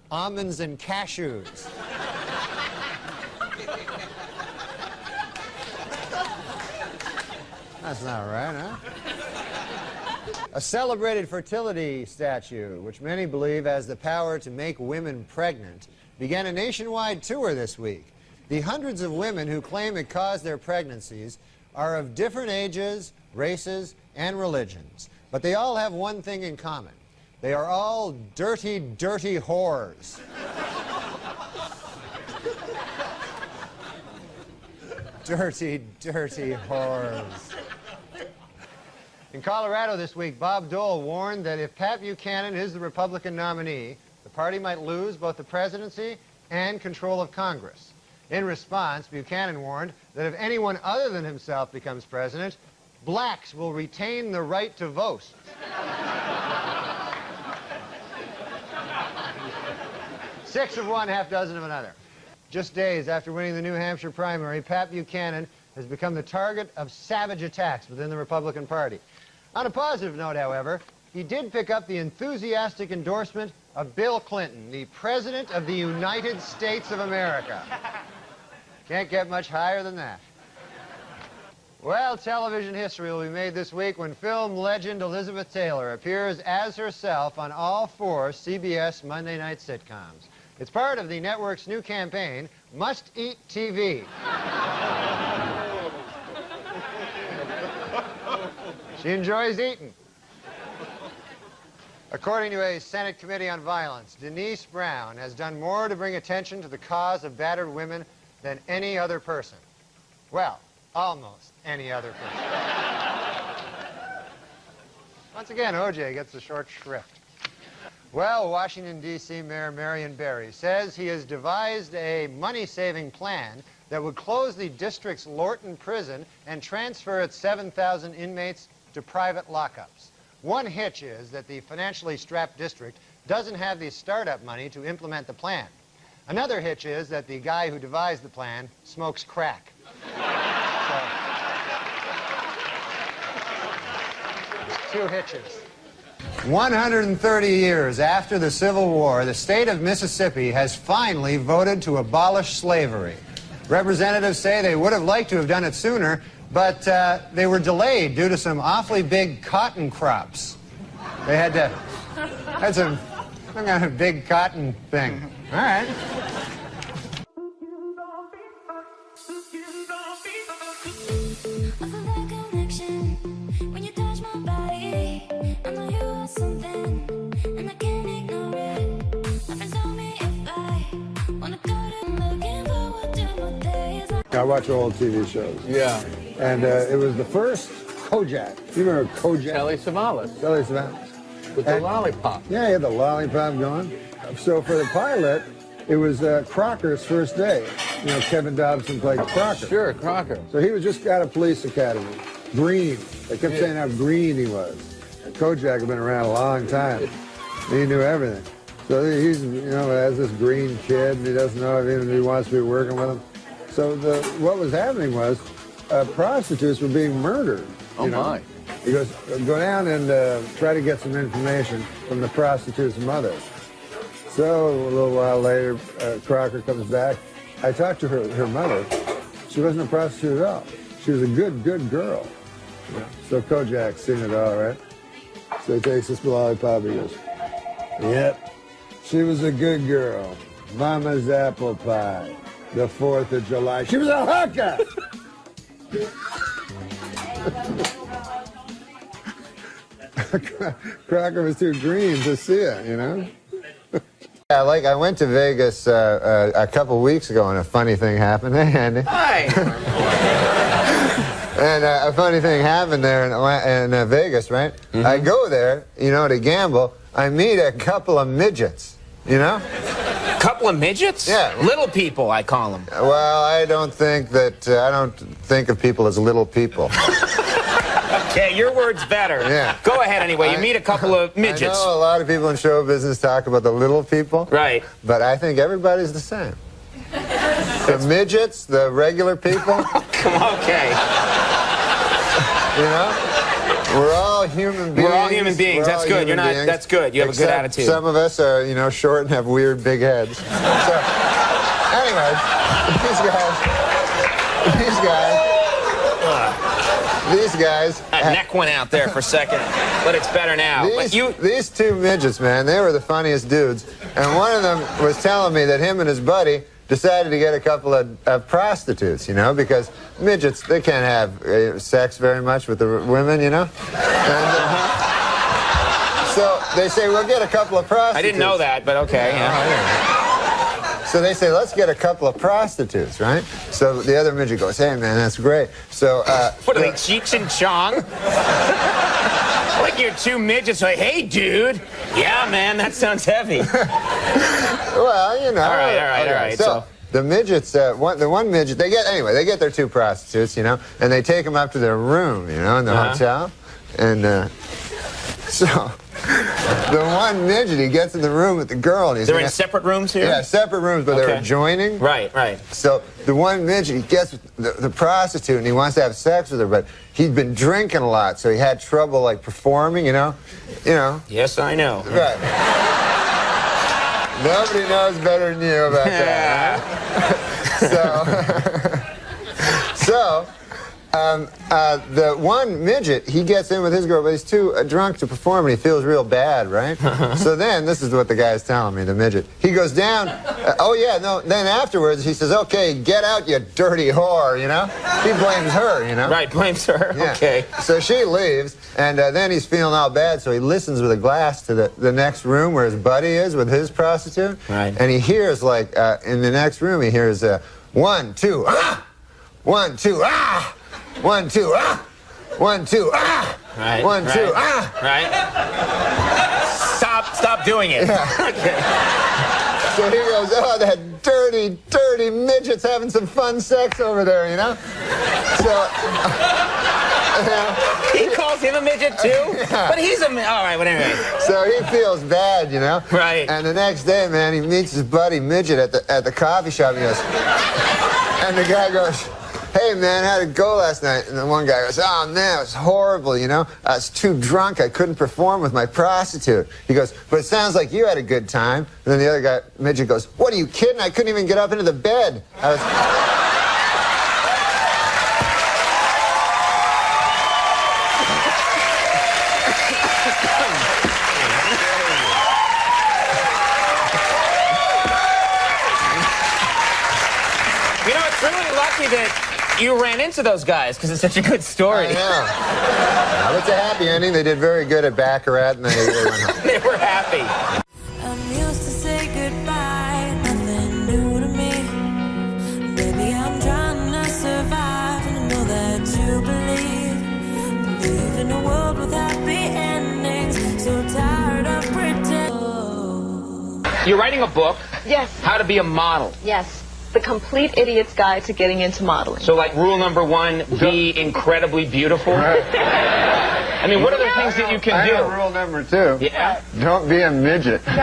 almonds and cashews. That's not right, huh? A celebrated fertility statue, which many believe has the power to make women pregnant, began a nationwide tour this week. The hundreds of women who claim it caused their pregnancies are of different ages, races, and religions. But they all have one thing in common. They are all dirty, dirty whores. Dirty, dirty whores. In Colorado this week, Bob Dole warned that if Pat Buchanan is the Republican nominee, the party might lose both the presidency and control of Congress. In response, Buchanan warned that if anyone other than himself becomes president, blacks will retain the right to vote. 6 of one, half dozen of another. Just days after winning the New Hampshire primary, Pat Buchanan has become the target of savage attacks within the Republican Party. On a positive note, however, he did pick up the enthusiastic endorsement of Bill Clinton, the President of the United States of America. Can't get much higher than that. Well, television history will be made this week when film legend Elizabeth Taylor appears as herself on all 4 CBS Monday night sitcoms. It's part of the network's new campaign, Must Eat TV. She enjoys eating. According to a Senate Committee on Violence, Denise Brown has done more to bring attention to the cause of battered women than any other person. Well, almost any other person. Once again, O.J. gets the short shrift. Well, Washington, D.C. Mayor Marion Barry says he has devised a money-saving plan that would close the district's Lorton prison and transfer its 7,000 inmates to private lockups. One hitch is that the financially strapped district doesn't have the startup money to implement the plan. Another hitch is that the guy who devised the plan smokes crack. So, 2 hitches. 130 years after the Civil War, the state of Mississippi has finally voted to abolish slavery. Representatives say they would have liked to have done it sooner, but they were delayed due to some awfully big cotton crops. They had some kind of big cotton thing. All right. I watch old TV shows. Yeah. And it was the first Kojak. You remember Kojak? Telly Savalas. Telly Savalas. With the lollipop. Yeah, he had the lollipop going. So for the pilot, it was Crocker's first day. You know, Kevin Dobson played Crocker. Sure, Crocker. So he was just out of police academy. Green. They kept saying how green he was. Kojak had been around a long time. He knew everything. So he's, you know, has this green kid, and he doesn't know if he wants to be working with him. So what was happening was prostitutes were being murdered. Oh, my. He goes, go down and try to get some information from the prostitute's mother. So a little while later, Crocker comes back. I talked to her mother. She wasn't a prostitute at all. she was a good girl. So Kojak's seen it all, right? So he takes this lollipop, he goes, yep, she was a good girl. Mama's apple pie. The 4th of July. She was a hooker! Crocker was too green to see it, you know? Yeah, like I went to Vegas a couple weeks ago and a funny thing happened. Hey, Andy. Hi. And a funny thing happened there in Vegas, right? Mm-hmm. I go there, you know, to gamble. I meet a couple of midgets, you know? Couple of midgets? Yeah. Little people, I call them. Well, I don't think of people as little people. Okay, your word's better. Yeah. Go ahead anyway. You meet a couple of midgets. I know a lot of people in show business talk about the little people. Right. But I think everybody's the same. The midgets, the regular people. Okay. You know? We're all human beings. We're all human beings. That's good. You're not. Beings, That's good. You have a good attitude. Some of us are, you know, short and have weird big heads. So, anyway, these guys. That neck went out there for a second, but it's better now. These two midgets, man, they were the funniest dudes. And one of them was telling me that him and his buddy decided to get a couple of prostitutes, you know, because midgets, they can't have sex very much with the women, you know. And, so they say, we'll get a couple of prostitutes. I didn't know that, but okay. Yeah. So they say, let's get a couple of prostitutes, right? So the other midget goes, hey, man, that's great. So, what are they, Cheech and Chong? Like you're two midgets, like, hey, dude. Yeah, man, that sounds heavy. Well, you know. All right. So the midgets, the one midget, they get their two prostitutes, you know, and they take them up to their room, you know, in the hotel. And so the one midget, he gets in the room with the girl. And they're in separate rooms here? Yeah, separate rooms, but they're adjoining. Right. So the one midget, he gets with the prostitute, and he wants to have sex with her, but he'd been drinking a lot, so he had trouble, like, performing, you know? Yes, I know. Right. Nobody knows better than you about that. So the one midget, he gets in with his girl, but he's too drunk to perform, and he feels real bad, right? So then, this is what the guy's telling me, the midget. He goes down, then afterwards, he says, okay, get out, you dirty whore, you know? He blames her, you know? Right, blames her, Yeah. okay. So she leaves, and then he's feeling all bad, so he listens with a glass to the next room where his buddy is with his prostitute. Right. And he hears, like, in the next room, he hears, 1, 2, ah! 1, 2, ah! 1, 2, ah! 1, 2, ah! Right. 1, 2, ah! Right. Stop doing it. Yeah. Okay. So he goes, oh, that dirty midget's having some fun sex over there, you know? So... He calls him a midget, too? Yeah. But he's a... All right, whatever. So he feels bad, you know? Right. And the next day, man, he meets his buddy midget at the coffee shop. And he goes... And the guy goes... Hey, man, how'd it go last night? And the one guy goes, oh, man, it was horrible, you know? I was too drunk. I couldn't perform with my prostitute. He goes, but it sounds like you had a good time. And then the other guy, midget, goes, what, are you kidding? I couldn't even get up into the bed. It's really lucky that you ran into those guys, because it's such a good story. I know. Well, it's a happy ending. They did very good at Baccarat, and they went home. They were happy. I'm used to say goodbye, nothing new to me. Baby, I'm trying to survive, and I know that you believe in a world with happy endings. So tired of pretending. You're writing a book? Yes. How to be a model. Yes. The Complete Idiot's Guide to Getting into Modeling. So, like, rule number 1, be incredibly beautiful? I mean, what are the things that you can do? I know rule number 2. Yeah? Don't be a midget. Okay.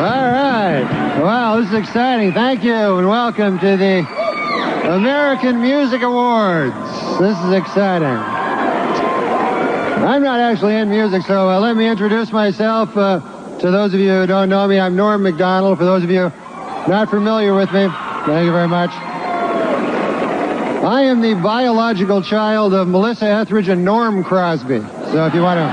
All right. Wow, this is exciting. Thank you, and welcome to the American Music Awards. This is exciting. I'm not actually in music, so let me introduce myself. To those of you who don't know me, I'm Norm Macdonald. For those of you not familiar with me, thank you very much. I am the biological child of Melissa Etheridge and Norm Crosby. So if you want to...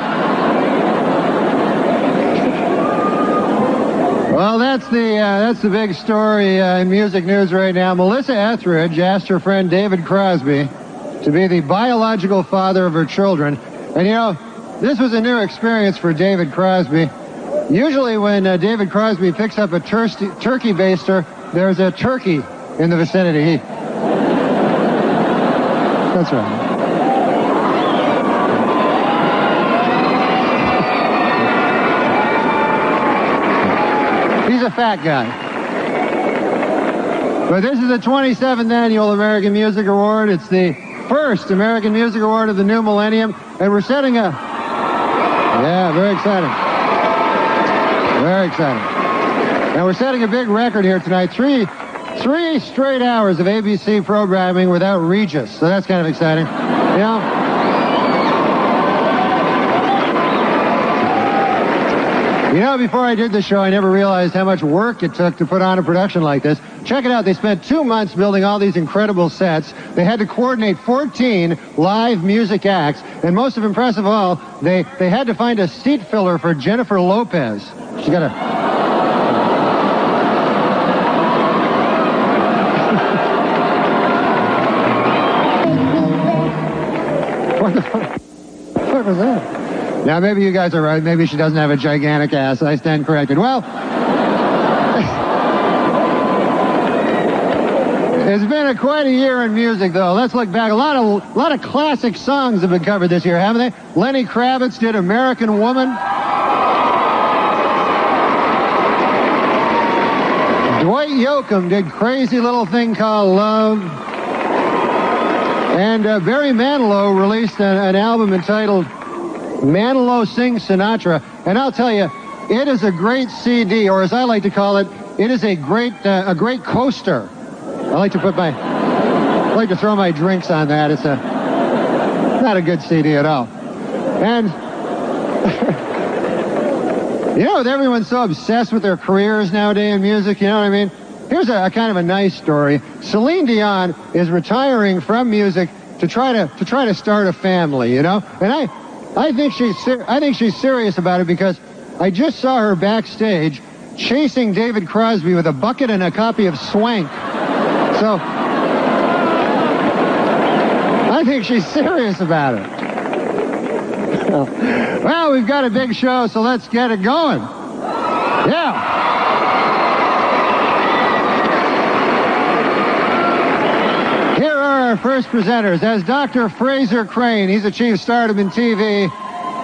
Well, that's the big story in music news right now. Melissa Etheridge asked her friend David Crosby to be the biological father of her children. And you know, this was a new experience for David Crosby. Usually when David Crosby picks up a turkey baster, there's a turkey in the vicinity. That's right. He's a fat guy. But this is the 27th Annual American Music Award. It's the first American Music Award of the new millennium. And we're setting a... Yeah, very exciting. Very exciting. And we're setting a big record here tonight. Three straight hours of ABC programming without Regis. So that's kind of exciting. You know? You know, before I did the show, I never realized how much work it took to put on a production like this. Check it out. They spent 2 months building all these incredible sets. They had to coordinate 14 live music acts. And most impressive of all, they had to find a seat filler for Jennifer Lopez. She got a... What the fuck was that? Now, maybe you guys are right. Maybe she doesn't have a gigantic ass. I stand corrected. Well, it's been quite a year in music, though. Let's look back. A lot of classic songs have been covered this year, haven't they? Lenny Kravitz did American Woman. Dwight Yoakam did Crazy Little Thing Called Love. And Barry Manilow released an album entitled Manilow Sings Sinatra. And I'll tell you, it is a great CD, or as I like to call it, it is a great coaster. I like to throw my drinks on that. It's not a good CD at all. And you know, with everyone so obsessed with their careers nowadays in music, you know what I mean? Here's a kind of a nice story. Celine Dion is retiring from music to try to start a family, you know? And I think she's serious about it, because I just saw her backstage chasing David Crosby with a bucket and a copy of Swank. So I think she's serious about it. Well, we've got a big show, so let's get it going. Yeah. Here are our first presenters. As Dr. Fraser Crane, he's achieved stardom in TV,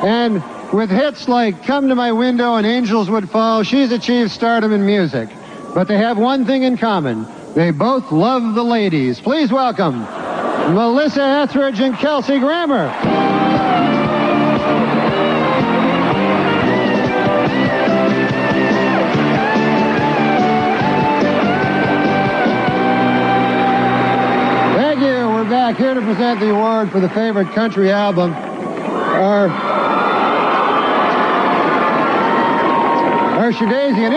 and with hits like Come to My Window and Angels Would Fall, she's achieved stardom in music. But they have one thing in common. They both love the ladies. Please welcome Melissa Etheridge and Kelsey Grammer. Thank you. We're back here to present the award for the favorite country album. Our Shadazy. An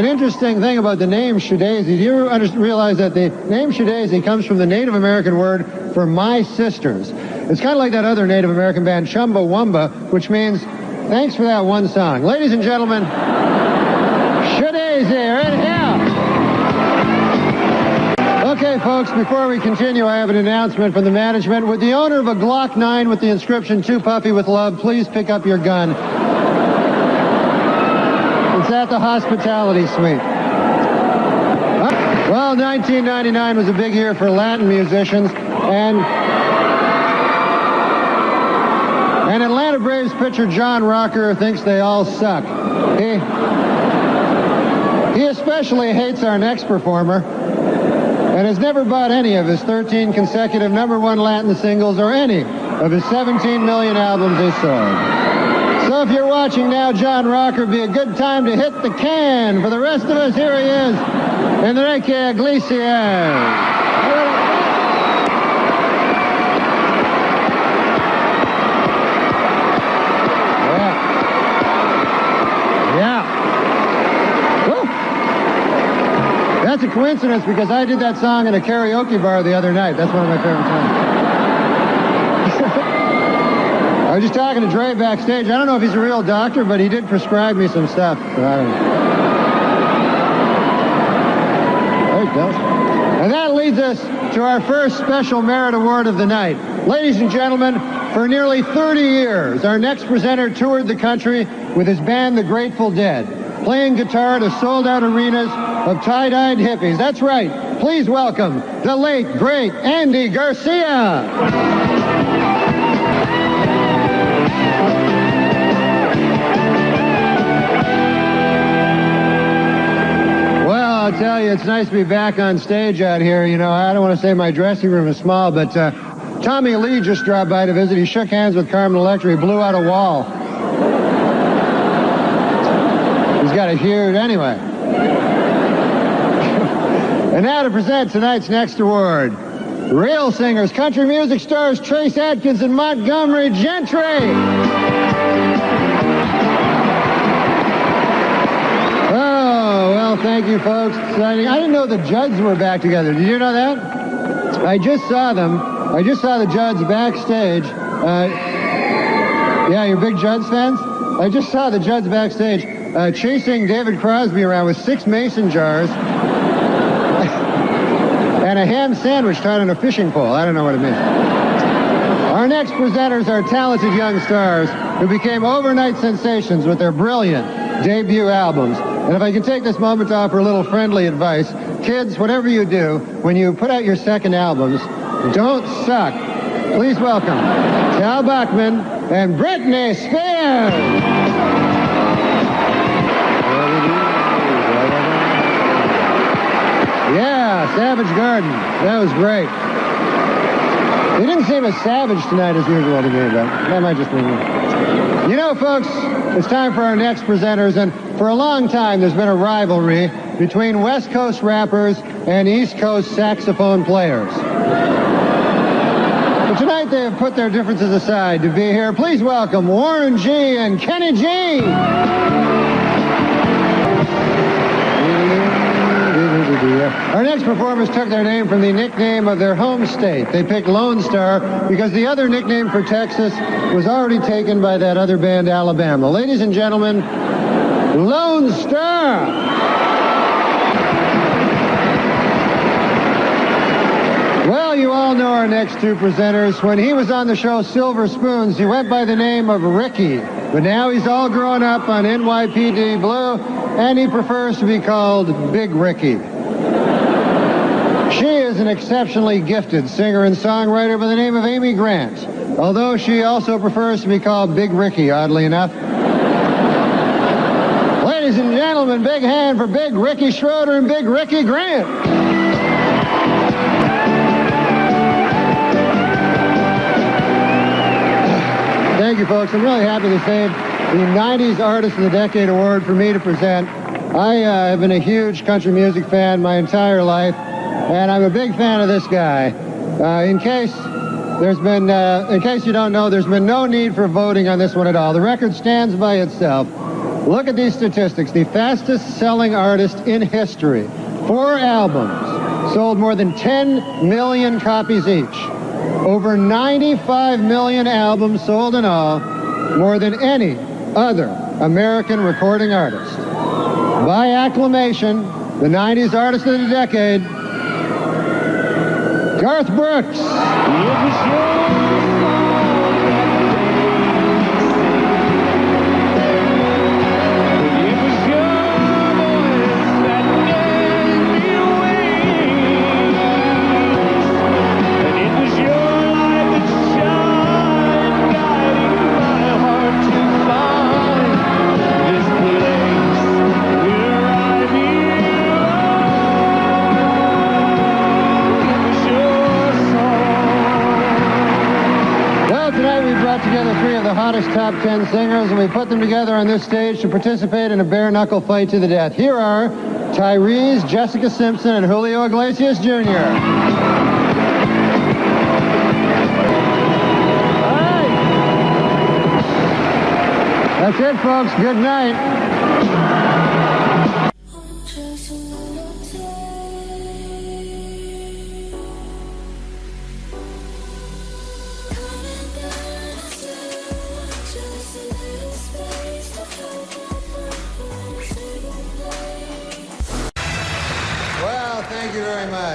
interesting thing about the name Shadazy. Do you realize that the name Shadazy comes from the Native American word for my sisters? It's kind of like that other Native American band Chumbawamba, which means thanks for that one song. Ladies and gentlemen, Shadazy, right here. Okay, folks, before we continue, I have an announcement from the management. Would the owner of a Glock 9 with the inscription "Too Puffy with Love" please pick up your gun? It's at the hospitality suite. Well, 1999 was a big year for Latin musicians, and Atlanta Braves pitcher John Rocker thinks they all suck. He especially hates our next performer, and has never bought any of his 13 consecutive #1 Latin singles or any of his 17 million albums he sold. So if you're watching now, John Rocker, be a good time to hit the can. For the rest of us, here he is, Enrique Iglesias. that's a coincidence because I did that song in a karaoke bar the other night. That's one of my favorite songs. I was just talking to Dre backstage. I don't know if he's a real doctor, but he did prescribe me some stuff. So I don't know. There he goes. And that leads us to our first special merit award of the night. Ladies and gentlemen, for nearly 30 years, our next presenter toured the country with his band, The Grateful Dead, playing guitar to sold-out arenas of tie-dyed hippies. That's right. Please welcome the late, great Andy Garcia. I'll tell you, it's nice to be back on stage out here. You know, I don't want to say my dressing room is small, but Tommy Lee just dropped by to visit. He shook hands with Carmen Electra. He blew out a wall. He's got a huge... Anyway. And now to present tonight's next award. Real singers, country music stars Trace Adkins and Montgomery Gentry. Thank you, folks. I didn't know the Judds were back together. Did you know that? I just saw them. I just saw the Judds backstage. Yeah, you're big Judds fans? I just saw the Judds backstage chasing David Crosby around with 6 mason jars and a ham sandwich tied on a fishing pole. I don't know what it means. Our next presenters are talented young stars who became overnight sensations with their brilliant debut albums. And if I can take this moment to offer a little friendly advice, kids, whatever you do, when you put out your second albums, don't suck. Please welcome Tal Bachman and Britney Spears. Yeah, Savage Garden. That was great. He didn't seem as savage tonight as usual to me, but that might just be me. You know, folks, it's time for our next presenters, and for a long time there's been a rivalry between West Coast rappers and East Coast saxophone players. But tonight they have put their differences aside to be here. Please welcome Warren G. and Kenny G. Our next performers took their name from the nickname of their home state. They picked Lone Star because the other nickname for Texas was already taken by that other band, Alabama. Ladies and gentlemen, Lone Star! Well, you all know our next two presenters. When he was on the show Silver Spoons, he went by the name of Ricky. But now he's all grown up on NYPD Blue, and he prefers to be called Big Ricky. She is an exceptionally gifted singer and songwriter by the name of Amy Grant, although she also prefers to be called Big Ricky, oddly enough. Ladies and gentlemen, big hand for Big Ricky Schroeder and Big Ricky Grant. Thank you, folks. I'm really happy to save the 90s Artist of the Decade Award for me to present. I have been a huge country music fan my entire life, and I'm a big fan of this guy. In case you don't know, there's been no need for voting on this one at all. The record stands by itself. Look at these statistics. The fastest selling artist in history. 4 albums sold more than 10 million copies each. Over 95 million albums sold in all, more than any other American recording artist. By acclamation, the 90s Artist of the Decade, Garth Brooks. Together 3 of the hottest top 10 singers, and we put them together on this stage to participate in a bare-knuckle fight to the death. Here are Tyrese, Jessica Simpson, and Julio Iglesias Jr. All right. That's it, folks. Good night.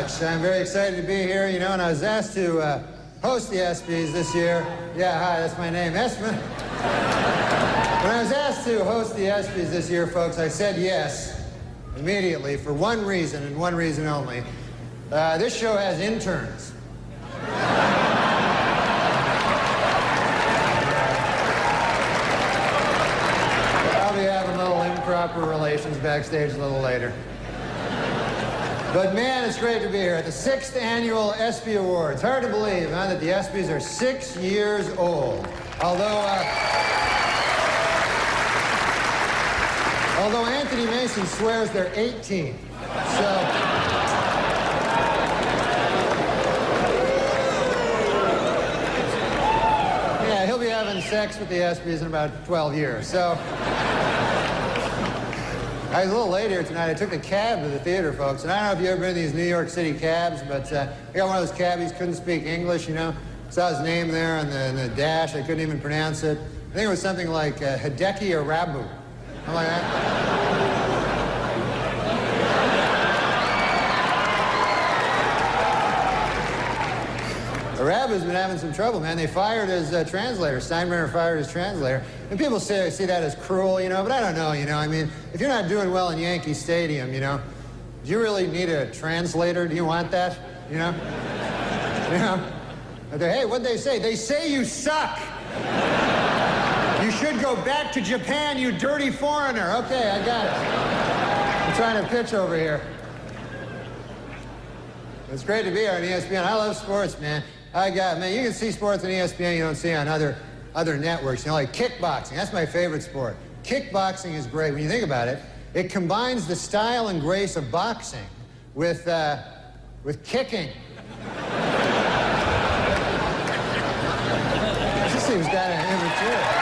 much. I'm very excited to be here, you know, and I was asked to host the ESPYs this year. Yeah, hi, that's my name, Espen. When I was asked to host the ESPYs this year, folks, I said yes immediately for one reason and one reason only. This show has interns. I'll be having a little improper relations backstage a little later. But man, it's great to be here at the 6th annual ESPY Awards. Hard to believe, huh, that the ESPYs are 6 years old. Although Anthony Mason swears they're 18. So... yeah, he'll be having sex with the ESPYs in about 12 years. So... I was a little late here tonight. I took a cab to the theater, folks. And I don't know if you've ever been in these New York City cabs, but I got one of those cabbies, couldn't speak English, you know. Saw his name there on the dash. I couldn't even pronounce it. I think it was something like Hideki Arabu. I'm like, Arabu's been having some trouble, man. They fired his translator. Steinbrenner fired his translator. And people see that as cruel, you know, but I don't know, you know. I mean, if you're not doing well in Yankee Stadium, you know, do you really need a translator? Do you want that, you know? You know? Hey, what'd they say? They say you suck. You should go back to Japan, you dirty foreigner. Okay, I got it. I'm trying to pitch over here. It's great to be here on ESPN. I love sports, man. Man, you can see sports on ESPN you don't see on other networks. You know, like kickboxing. That's my favorite sport. Kickboxing is great. When you think about it, it combines the style and grace of boxing with kicking. This seems kind of immature.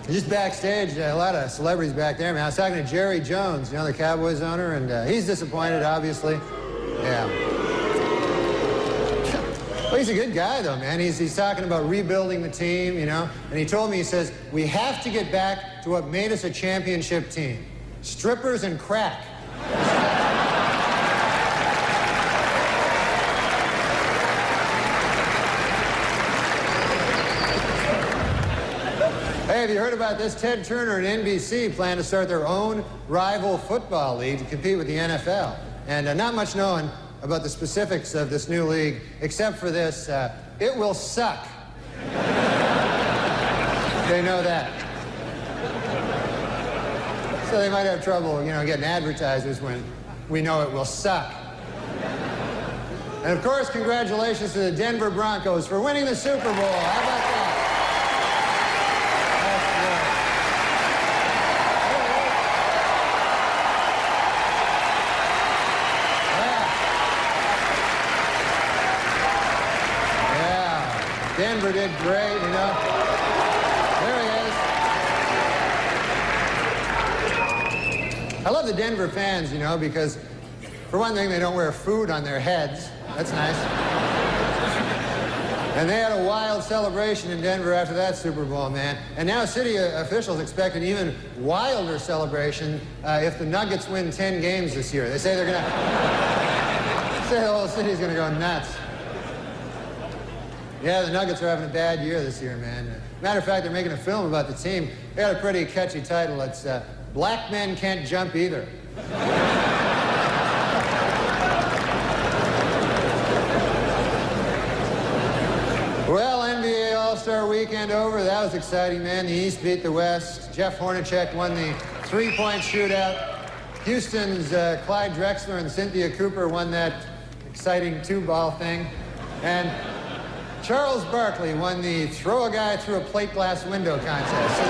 Just backstage, a lot of celebrities back there, man. I was talking to Jerry Jones, you know, the Cowboys owner, and he's disappointed, obviously. Yeah. Well, he's a good guy, though, man. He's talking about rebuilding the team, you know, and he told me, he says, we have to get back to what made us a championship team. Strippers and crack. Hey, have you heard about this? Ted Turner and NBC plan to start their own rival football league to compete with the NFL. And not much known about the specifics of this new league, except for this, it will suck. They know that. So they might have trouble, you know, getting advertisers when we know it will suck. And of course, congratulations to the Denver Broncos for winning the Super Bowl. How about that? Denver did great, you know. There he is. I love the Denver fans, you know, because for one thing, they don't wear food on their heads. That's nice. And they had a wild celebration in Denver after that Super Bowl, man. And now city officials expect an even wilder celebration if the Nuggets win 10 games this year. They say they're gonna say the whole city's gonna go nuts. Yeah, the Nuggets are having a bad year this year, man. Matter of fact, they're making a film about the team. They got a pretty catchy title. It's Black Men Can't Jump Either. Well, NBA All-Star Weekend over. That was exciting, man. The East beat the West. Jeff Hornacek won the three-point shootout. Houston's Clyde Drexler and Cynthia Cooper won that exciting two-ball thing. And Charles Barkley won the throw a guy through a plate glass window contest. So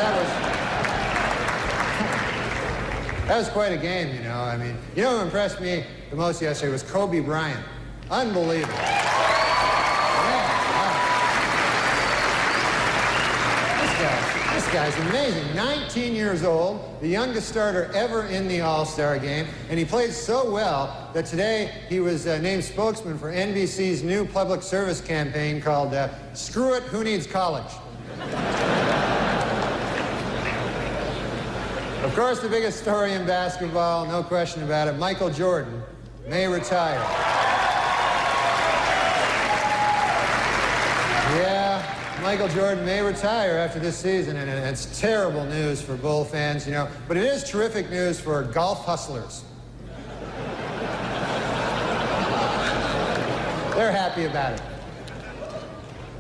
that was quite a game, you know. I mean, you know who impressed me the most yesterday was Kobe Bryant. Unbelievable. This guy's amazing. 19 years old, the youngest starter ever in the All-Star game, and he played so well that today he was named spokesman for NBC's new public service campaign called Screw It, Who Needs College? Of course, the biggest story in basketball, no question about it, Michael Jordan may retire. Yeah, Michael Jordan may retire after this season, and it's terrible news for Bull fans, you know, but it is terrific news for golf hustlers. They're happy about it.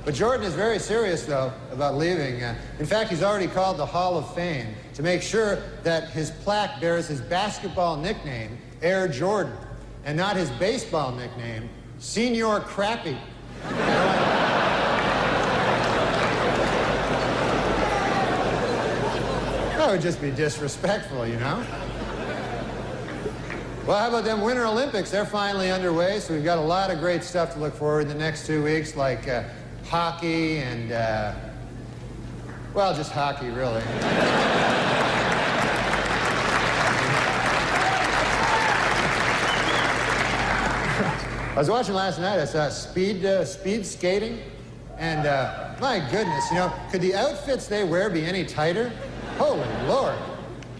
But Jordan is very serious, though, about leaving. In fact, he's already called the Hall of Fame to make sure that his plaque bears his basketball nickname, Air Jordan, and not his baseball nickname, Senior Crappy. That would just be disrespectful, you know? Well, how about them Winter Olympics? They're finally underway, so we've got a lot of great stuff to look forward to in the next 2 weeks, like hockey and, well, just hockey, really. I was watching last night, I saw speed skating, and my goodness, you know, could the outfits they wear be any tighter? Holy Lord.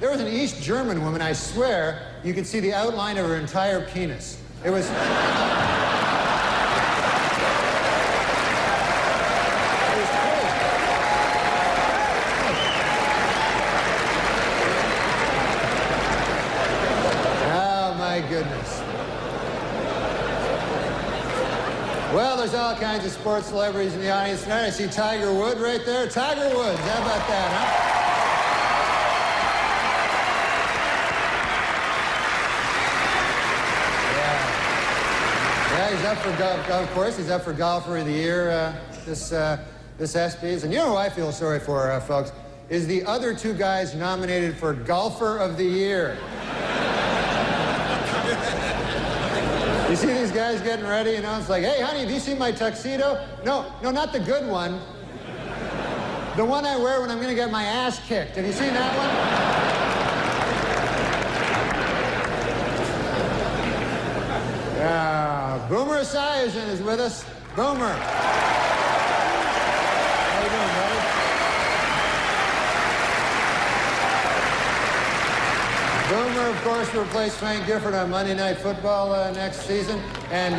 There was an East German woman, I swear, you could see the outline of her entire penis. It was... Goodness. Well, there's all kinds of sports celebrities in the audience tonight. I see Tiger Woods right there. Tiger Woods, how about that, huh? Yeah, he's up for golf. Of course, he's up for Golfer of the Year this ESPYs. And you know who I feel sorry for, folks, is the other two guys nominated for Golfer of the Year. You see these guys getting ready, you know? It's like, hey, honey, have you seen my tuxedo? No, not the good one. The one I wear when I'm going to get my ass kicked. Have you seen that one? Boomer Esiason is with us. Boomer. How you doing, buddy? Boomer, of course, will replace Frank Gifford on Monday Night Football next season. And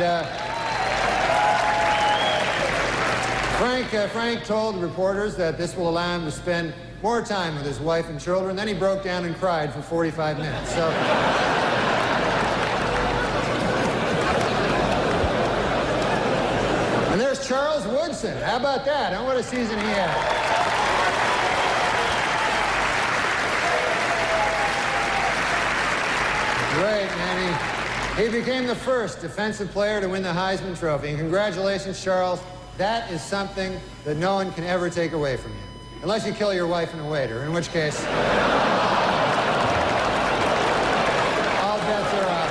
Frank told reporters that this will allow him to spend more time with his wife and children. Then he broke down and cried for 45 minutes. So. And there's Charles Woodson. How about that? Huh? What a season he had. Great, man. He became the first defensive player to win the Heisman Trophy. And congratulations, Charles. That is something that no one can ever take away from you. Unless you kill your wife and a waiter, in which case... all bets are off.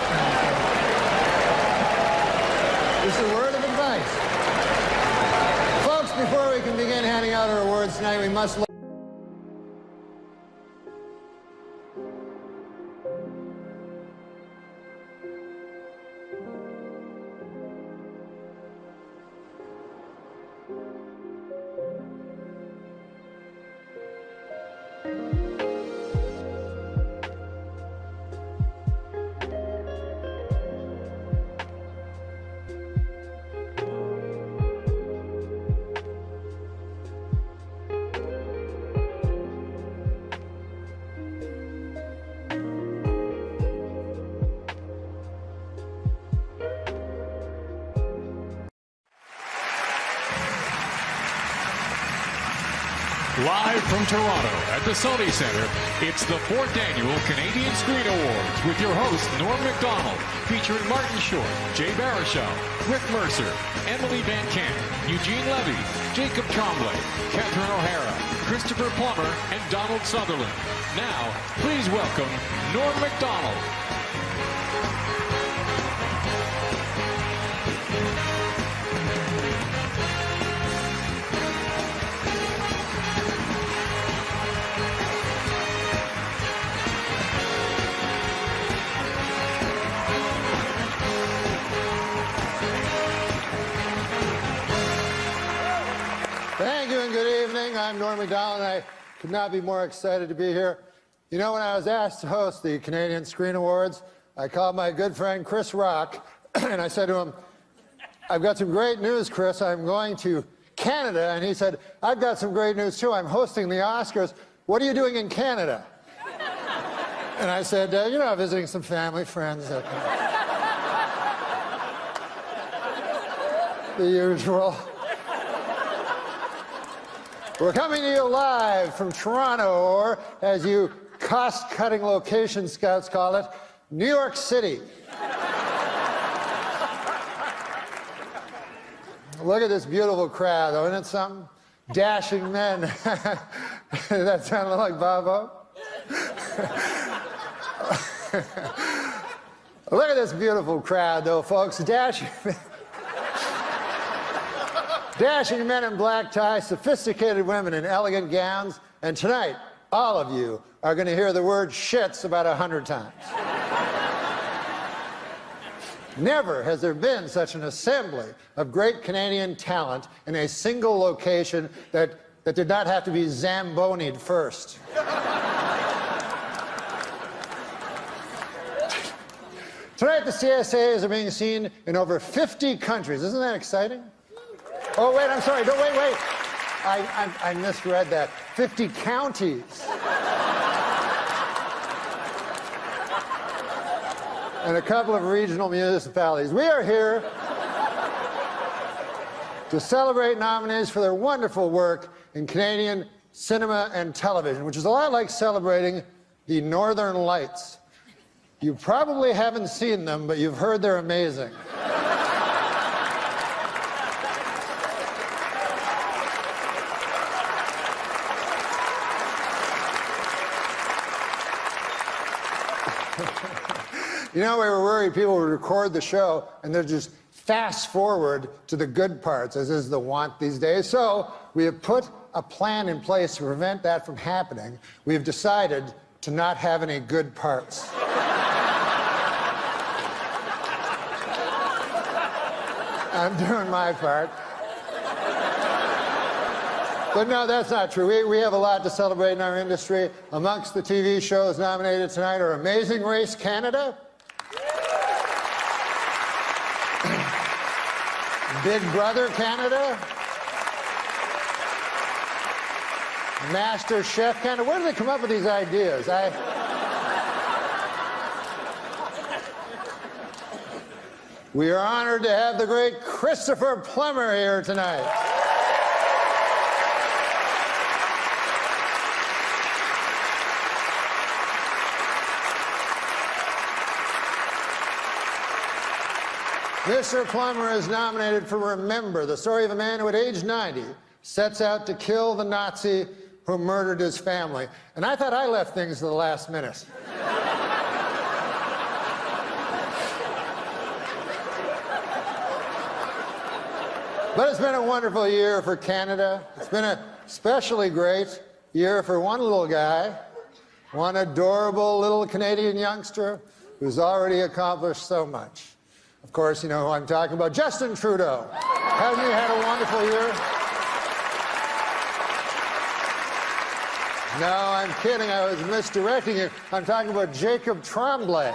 Just a word of advice. Folks, before we can begin handing out our awards tonight, we must look... Live from Toronto at the Sony Centre, it's the 4th Annual Canadian Screen Awards with your host, Norm Macdonald, featuring Martin Short, Jay Baruchel, Rick Mercer, Emily Van Camp, Eugene Levy, Jacob Tremblay, Catherine O'Hara, Christopher Plummer, and Donald Sutherland. Now, please welcome Norm Macdonald. Thank you and good evening. I'm Norm Macdonald, and I could not be more excited to be here. You know, when I was asked to host the Canadian Screen Awards, I called my good friend Chris Rock, and I said to him, I've got some great news, Chris. I'm going to Canada. And he said, I've got some great news, too. I'm hosting the Oscars. What are you doing in Canada? And I said, you know, visiting some family, friends. The usual. We're coming to you live from Toronto, or as you cost-cutting location scouts call it, New York City. Look at this beautiful crowd, though. Isn't it something? Dashing men. That sounded like Bobo. Look at this beautiful crowd, though, folks. Dashing men in black ties, sophisticated women in elegant gowns. And tonight, all of you are going to hear the word shits about 100 times. Never has there been such an assembly of great Canadian talent in a single location that did not have to be Zamboni'd first. Tonight, the CSAs are being seen in over 50 countries. Isn't that exciting? Oh, wait, I'm sorry. No, wait. I misread that. 50 counties. And a couple of regional municipalities. We are here to celebrate nominees for their wonderful work in Canadian cinema and television, which is a lot like celebrating the Northern Lights. You probably haven't seen them, but you've heard they're amazing. You know, we were worried people would record the show and they'd just fast forward to the good parts, as is the want these days. So we have put a plan in place to prevent that from happening. We have decided to not have any good parts. I'm doing my part. But no, that's not true. We have a lot to celebrate in our industry. Amongst the TV shows nominated tonight are Amazing Race Canada, Big Brother Canada, Master Chef Canada. Where do they come up with these ideas? We are honored to have the great Christopher Plummer here tonight. Mr. Plummer is nominated for Remember, the story of a man who at age 90 sets out to kill the Nazi who murdered his family. And I thought I left things to the last minute. But it's been a wonderful year for Canada. It's been an especially great year for one little guy, one adorable little Canadian youngster who's already accomplished so much. Of course, you know who I'm talking about, Justin Trudeau. Hasn't he had a wonderful year? No, I'm kidding. I was misdirecting you. I'm talking about Jacob Tremblay.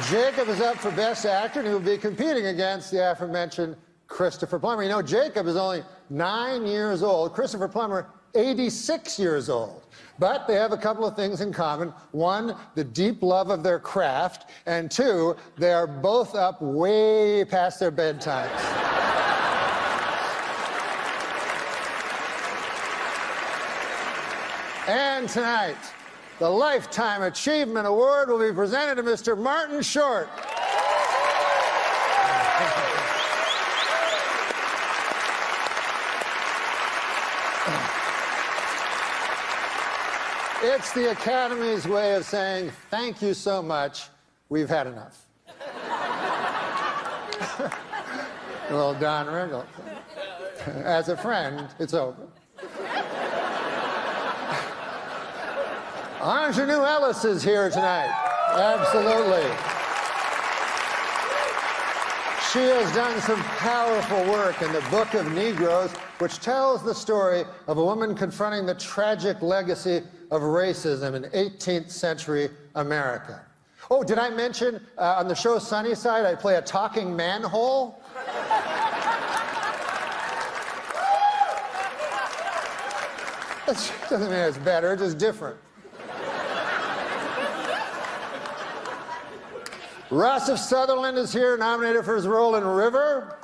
Jacob is up for Best Actor, and he will be competing against the aforementioned Christopher Plummer. You know, Jacob is only 9 years old. Christopher Plummer, 86 years old. But they have a couple of things in common. One, the deep love of their craft. And two, they are both up way past their bedtimes. And tonight, the Lifetime Achievement Award will be presented to Mr. Martin Short. It's the Academy's way of saying, thank you so much, we've had enough. Well, Don Rickles. As a friend, it's over. Ingenue Ellis is here tonight. Absolutely. She has done some powerful work in the Book of Negroes, which tells the story of a woman confronting the tragic legacy of racism in 18th century America. Oh, did I mention on the show Sunnyside, I play a talking manhole? That doesn't mean it's better, it's just different. Ross of Sutherland is here, nominated for his role in River.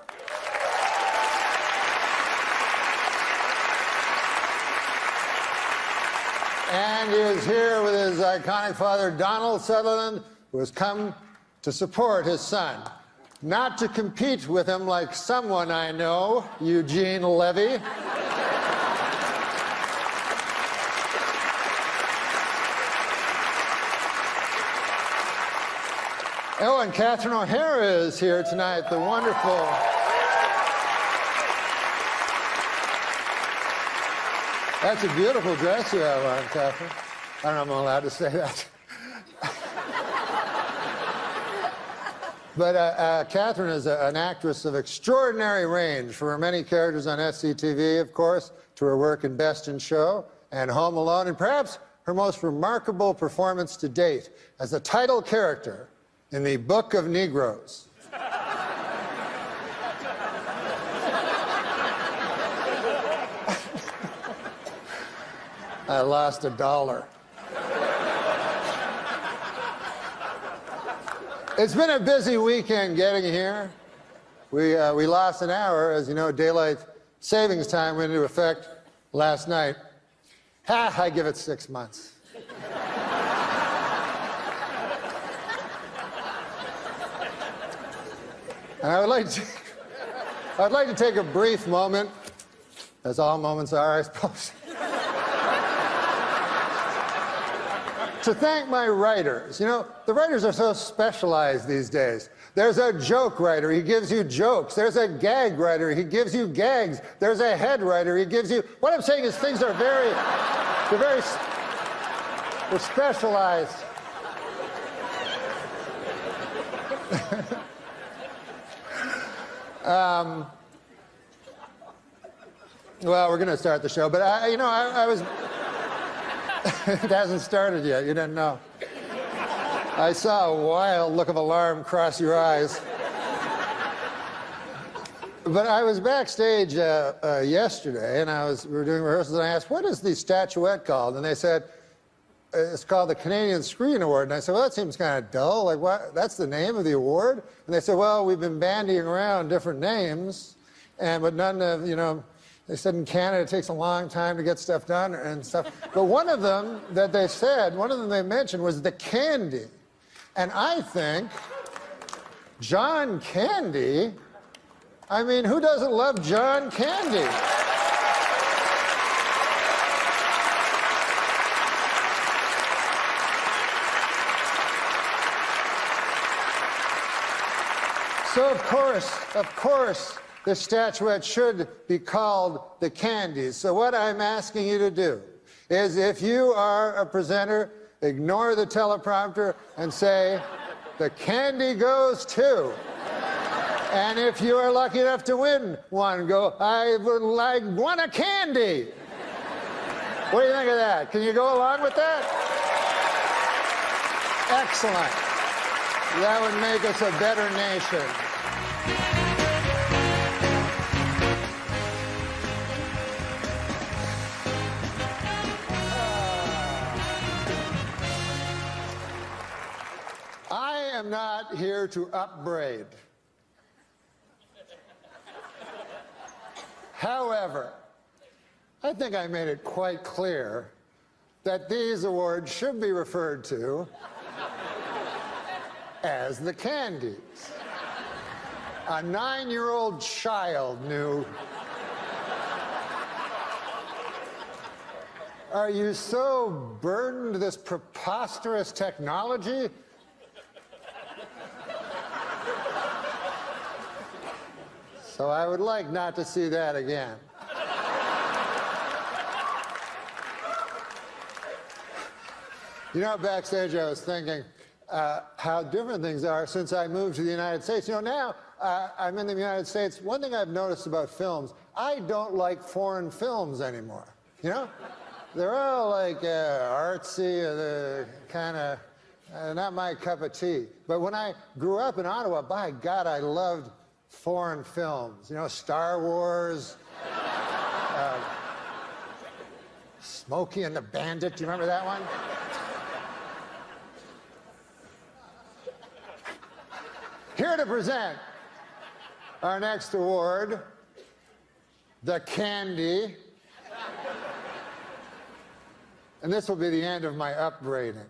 And he is here with his iconic father, Donald Sutherland, who has come to support his son. Not to compete with him like someone I know, Eugene Levy. Oh, and Catherine O'Hara is here tonight, the wonderful... That's a beautiful dress you have on, Catherine. I don't know if I'm allowed to say that. But Catherine is an actress of extraordinary range, from her many characters on SCTV, of course, to her work in Best in Show and Home Alone, and perhaps her most remarkable performance to date as the title character in the Book of Negroes. I lost $1. It's been a busy weekend getting here. We lost an hour. As you know, daylight savings time went into effect last night. I give it 6 months. And I'd like to take a brief moment, as all moments are, I suppose, to thank my writers. You know, the writers are so specialized these days. There's a joke writer, he gives you jokes. There's a gag writer, he gives you gags. There's a head writer, he gives you... What I'm saying is things are they're specialized. Well, we're going to start the show, but I was... It hasn't started yet, you didn't know. I saw a wild look of alarm cross your eyes. But I was backstage yesterday, and we were doing rehearsals, and I asked, what is the statuette called? And they said, it's called the Canadian Screen Award. And I said, well, that seems kind of dull. Like, what? That's the name of the award? And they said, well, we've been bandying around different names, but none of, they said in Canada it takes a long time to get stuff done and stuff. But one of them they mentioned was the Candy. And I think John Candy, I mean, who doesn't love John Candy? So, of course, the statuette should be called the Candies. So what I'm asking you to do is, if you are a presenter, ignore the teleprompter and say, the candy goes to. And if you are lucky enough to win one, go, I want a candy. What do you think of that? Can you go along with that? Excellent. That would make us a better nation. I am not here to upbraid. However, I think I made it quite clear that these awards should be referred to as the Candies. A 9-year-old child knew. Are you so burdened with this preposterous technology? So I would like not to see that again. You know, backstage I was thinking how different things are since I moved to the United States. You know, now I'm in the United States. One thing I've noticed about films, I don't like foreign films anymore. You know? They're all like artsy, kind of not my cup of tea. But when I grew up in Ottawa, by God, I loved foreign films. You know, Star Wars, Smokey and the Bandit. Do you remember that one? Here to present our next award, the Candy. And this will be the end of my upbraiding.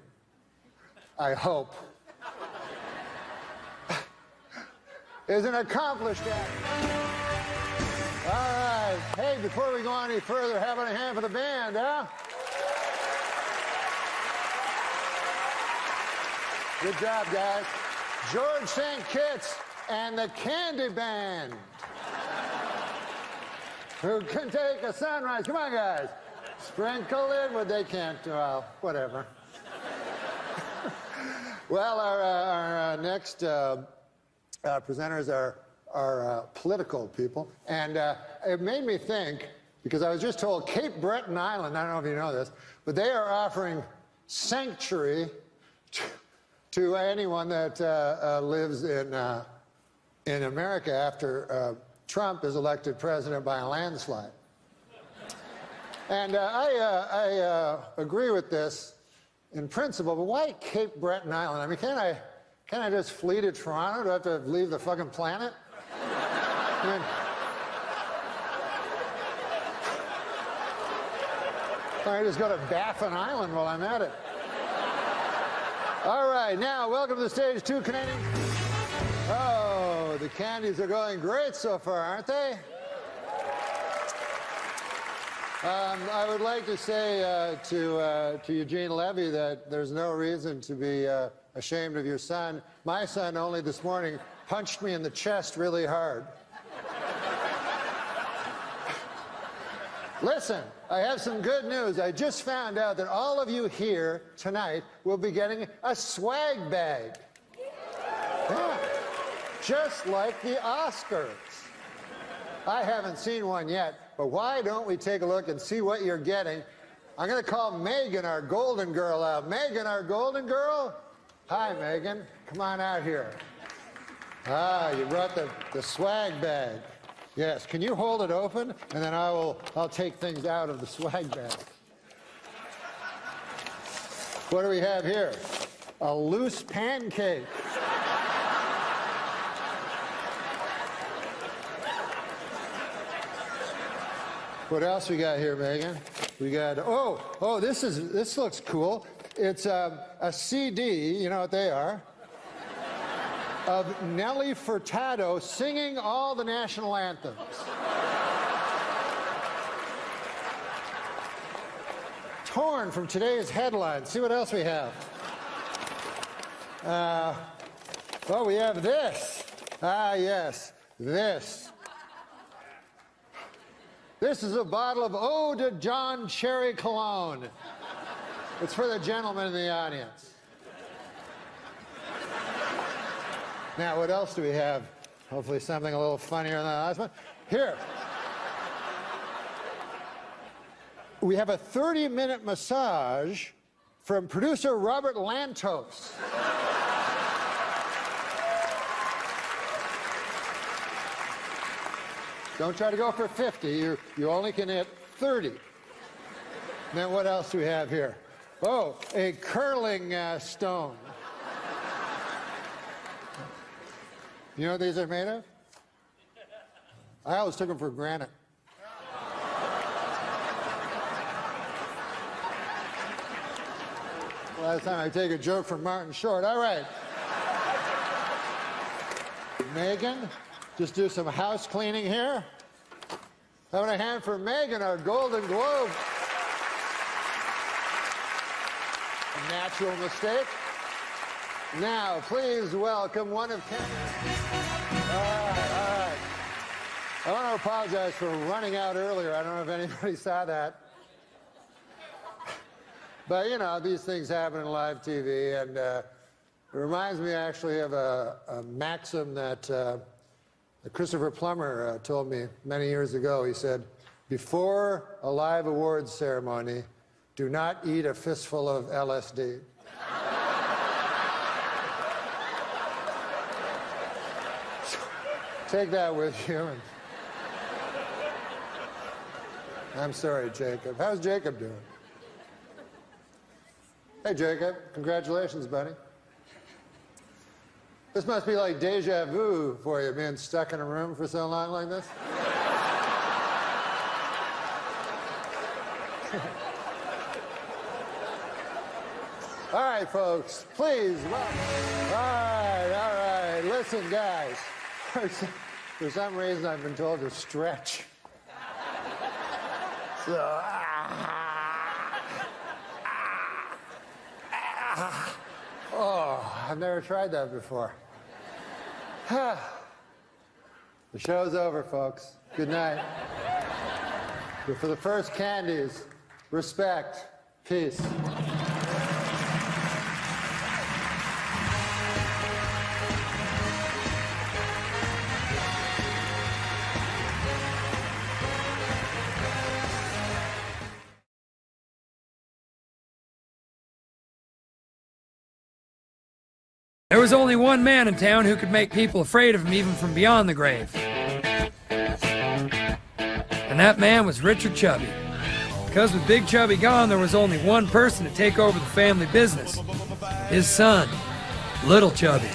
I hope. Is an accomplished actor. All right. Hey, before we go on any further, having a hand for the band, huh? Good job, guys. George St. Kitts and the Candy Band. Who can take a sunrise? Come on, guys. Sprinkle it, but they can't. Well, whatever. Well, our next presenters are political people. And it made me think, because I was just told Cape Breton Island, I don't know if you know this, but they are offering sanctuary to anyone that lives in America after Trump is elected president by a landslide. And I agree with this in principle, but why Cape Breton Island? I mean, can't I just flee to Toronto? Do I have to leave the fucking planet? I mean, I just go to Baffin Island while I'm at it. All right, now welcome to the stage, two Canadians. Oh, the Candies are going great so far, aren't they? I would like to say to Eugene Levy that there's no reason to be ashamed of your son. My son only this morning punched me in the chest really hard. Listen, I have some good news. I just found out that all of you here tonight will be getting a swag bag. Yeah. Just like the Oscars. I haven't seen one yet, but why don't we take a look and see what you're getting? I'm going to call Megan, our golden girl, out. Megan, our golden girl? Hi, Megan. Come on out here. Ah, you brought the swag bag. Yes, can you hold it open? And then I'll take things out of the swag bag. What do we have here? A loose pancake. What else we got here, Megan? We got, oh, this looks cool. It's a CD, you know what they are, of Nelly Furtado singing all the national anthems. Torn from today's headlines. See what else we have. Well, we have this. Ah, yes, this. This is a bottle of Eau de John Cherry Cologne. It's for the gentleman in the audience. Now, what else do we have? Hopefully something a little funnier than the last one. Here. We have a 30-minute massage from producer Robert Lantos. Don't try to go for 50. You only can hit 30. Now, what else do we have here? Oh, a curling stone. You know what these are made of? I always took them for granite. Last time I take a joke from Martin Short. All right. Megan, just do some house cleaning here. Having a hand for Megan, our Golden Globe. A natural mistake. Now, please welcome one of Canada's... All right. I want to apologize for running out earlier. I don't know if anybody saw that. But, you know, these things happen in live TV, and it reminds me actually of a maxim that Christopher Plummer told me many years ago, he said, before a live awards ceremony, do not eat a fistful of LSD. Take that with you. I'm sorry, Jacob. How's Jacob doing? Hey, Jacob. Congratulations, buddy. This must be like deja vu for you, being stuck in a room for so long like this. All right, folks, please. All right. Listen, guys. For some reason, I've been told to stretch. So, oh, I've never tried that before. The show's over, folks. Good night. But for the first candies, respect, peace. There was only one man in town who could make people afraid of him even from beyond the grave. And that man was Richard Chubby. Because with Big Chubby gone, there was only one person to take over the family business. His son, Little Chubby.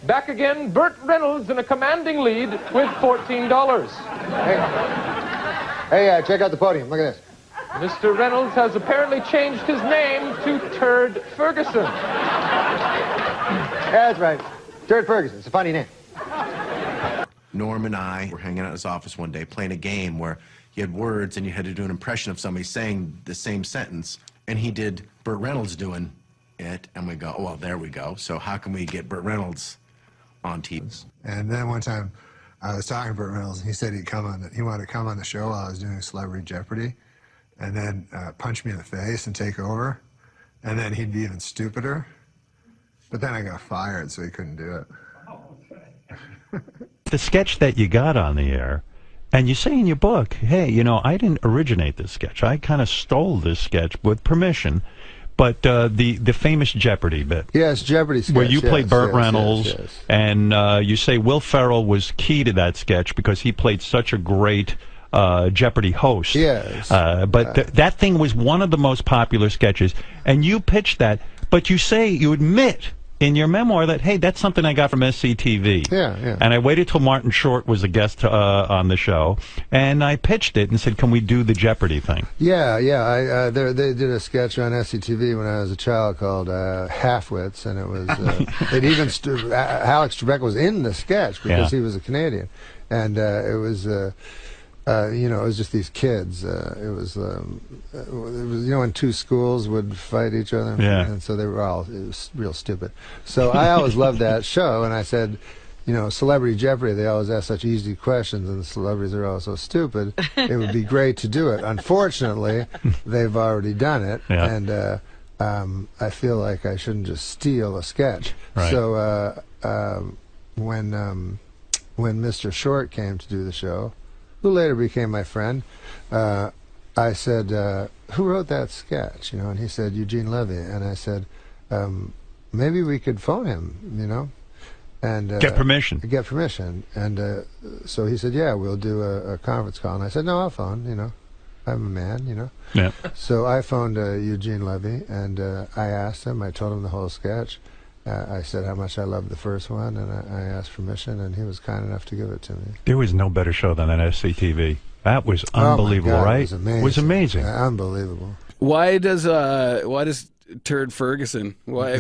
Back again, Burt Reynolds in a commanding lead with $14. Hey, check out the podium. Look at this. Mr. Reynolds has apparently changed his name to Turd Ferguson. Yeah, that's right. Turd Ferguson. It's a funny name. Norm and I were hanging out in his office one day playing a game where you had words and you had to do an impression of somebody saying the same sentence. And he did Burt Reynolds doing it. And we go, oh, well, there we go. So how can we get Burt Reynolds on TV? And then one time I was talking to Burt Reynolds, and he said he wanted to come on the show while I was doing Celebrity Jeopardy, and then punch me in the face and take over. And then he'd be even stupider. But then I got fired, so he couldn't do it. The sketch that you got on the air, and you say in your book, hey, you know, I didn't originate this sketch. I kind of stole this sketch with permission. But the famous Jeopardy bit. Yes, Jeopardy sketch. Where you played Burt Reynolds, yes. And you say Will Ferrell was key to that sketch because he played such a great Jeopardy host. Yes. That thing was one of the most popular sketches, and you pitched that, but you admit in your memoir that, hey, that's something I got from SCTV. Yeah. And I waited till Martin Short was a guest on the show, and I pitched it and said, can we do the Jeopardy thing? Yeah. They did a sketch on SCTV when I was a child called Halfwits, and it was, Alex Trebek was in the sketch because he was a Canadian. And it was... it was just these kids. It was when two schools would fight each other, and so it was real stupid. So I always loved that show, and I said, Celebrity Jeopardy, they always ask such easy questions, and the celebrities are all so stupid. It would be great to do it. Unfortunately, they've already done it, and I feel like I shouldn't just steal a sketch. Right. So when Mr. Short came to do the show, who later became my friend, I said, who wrote that sketch? And he said, Eugene Levy. And I said, maybe we could phone him, and get permission. And so he said, yeah, we'll do a conference call. And I said, no, I'll phone, I'm a man, Yeah. So I phoned Eugene Levy, and I asked him, I told him the whole sketch. I said how much I loved the first one, and I asked permission, and he was kind enough to give it to me. There was no better show than that SCTV. That was unbelievable, God, right? It was amazing. Unbelievable. Why does Turd Ferguson? Why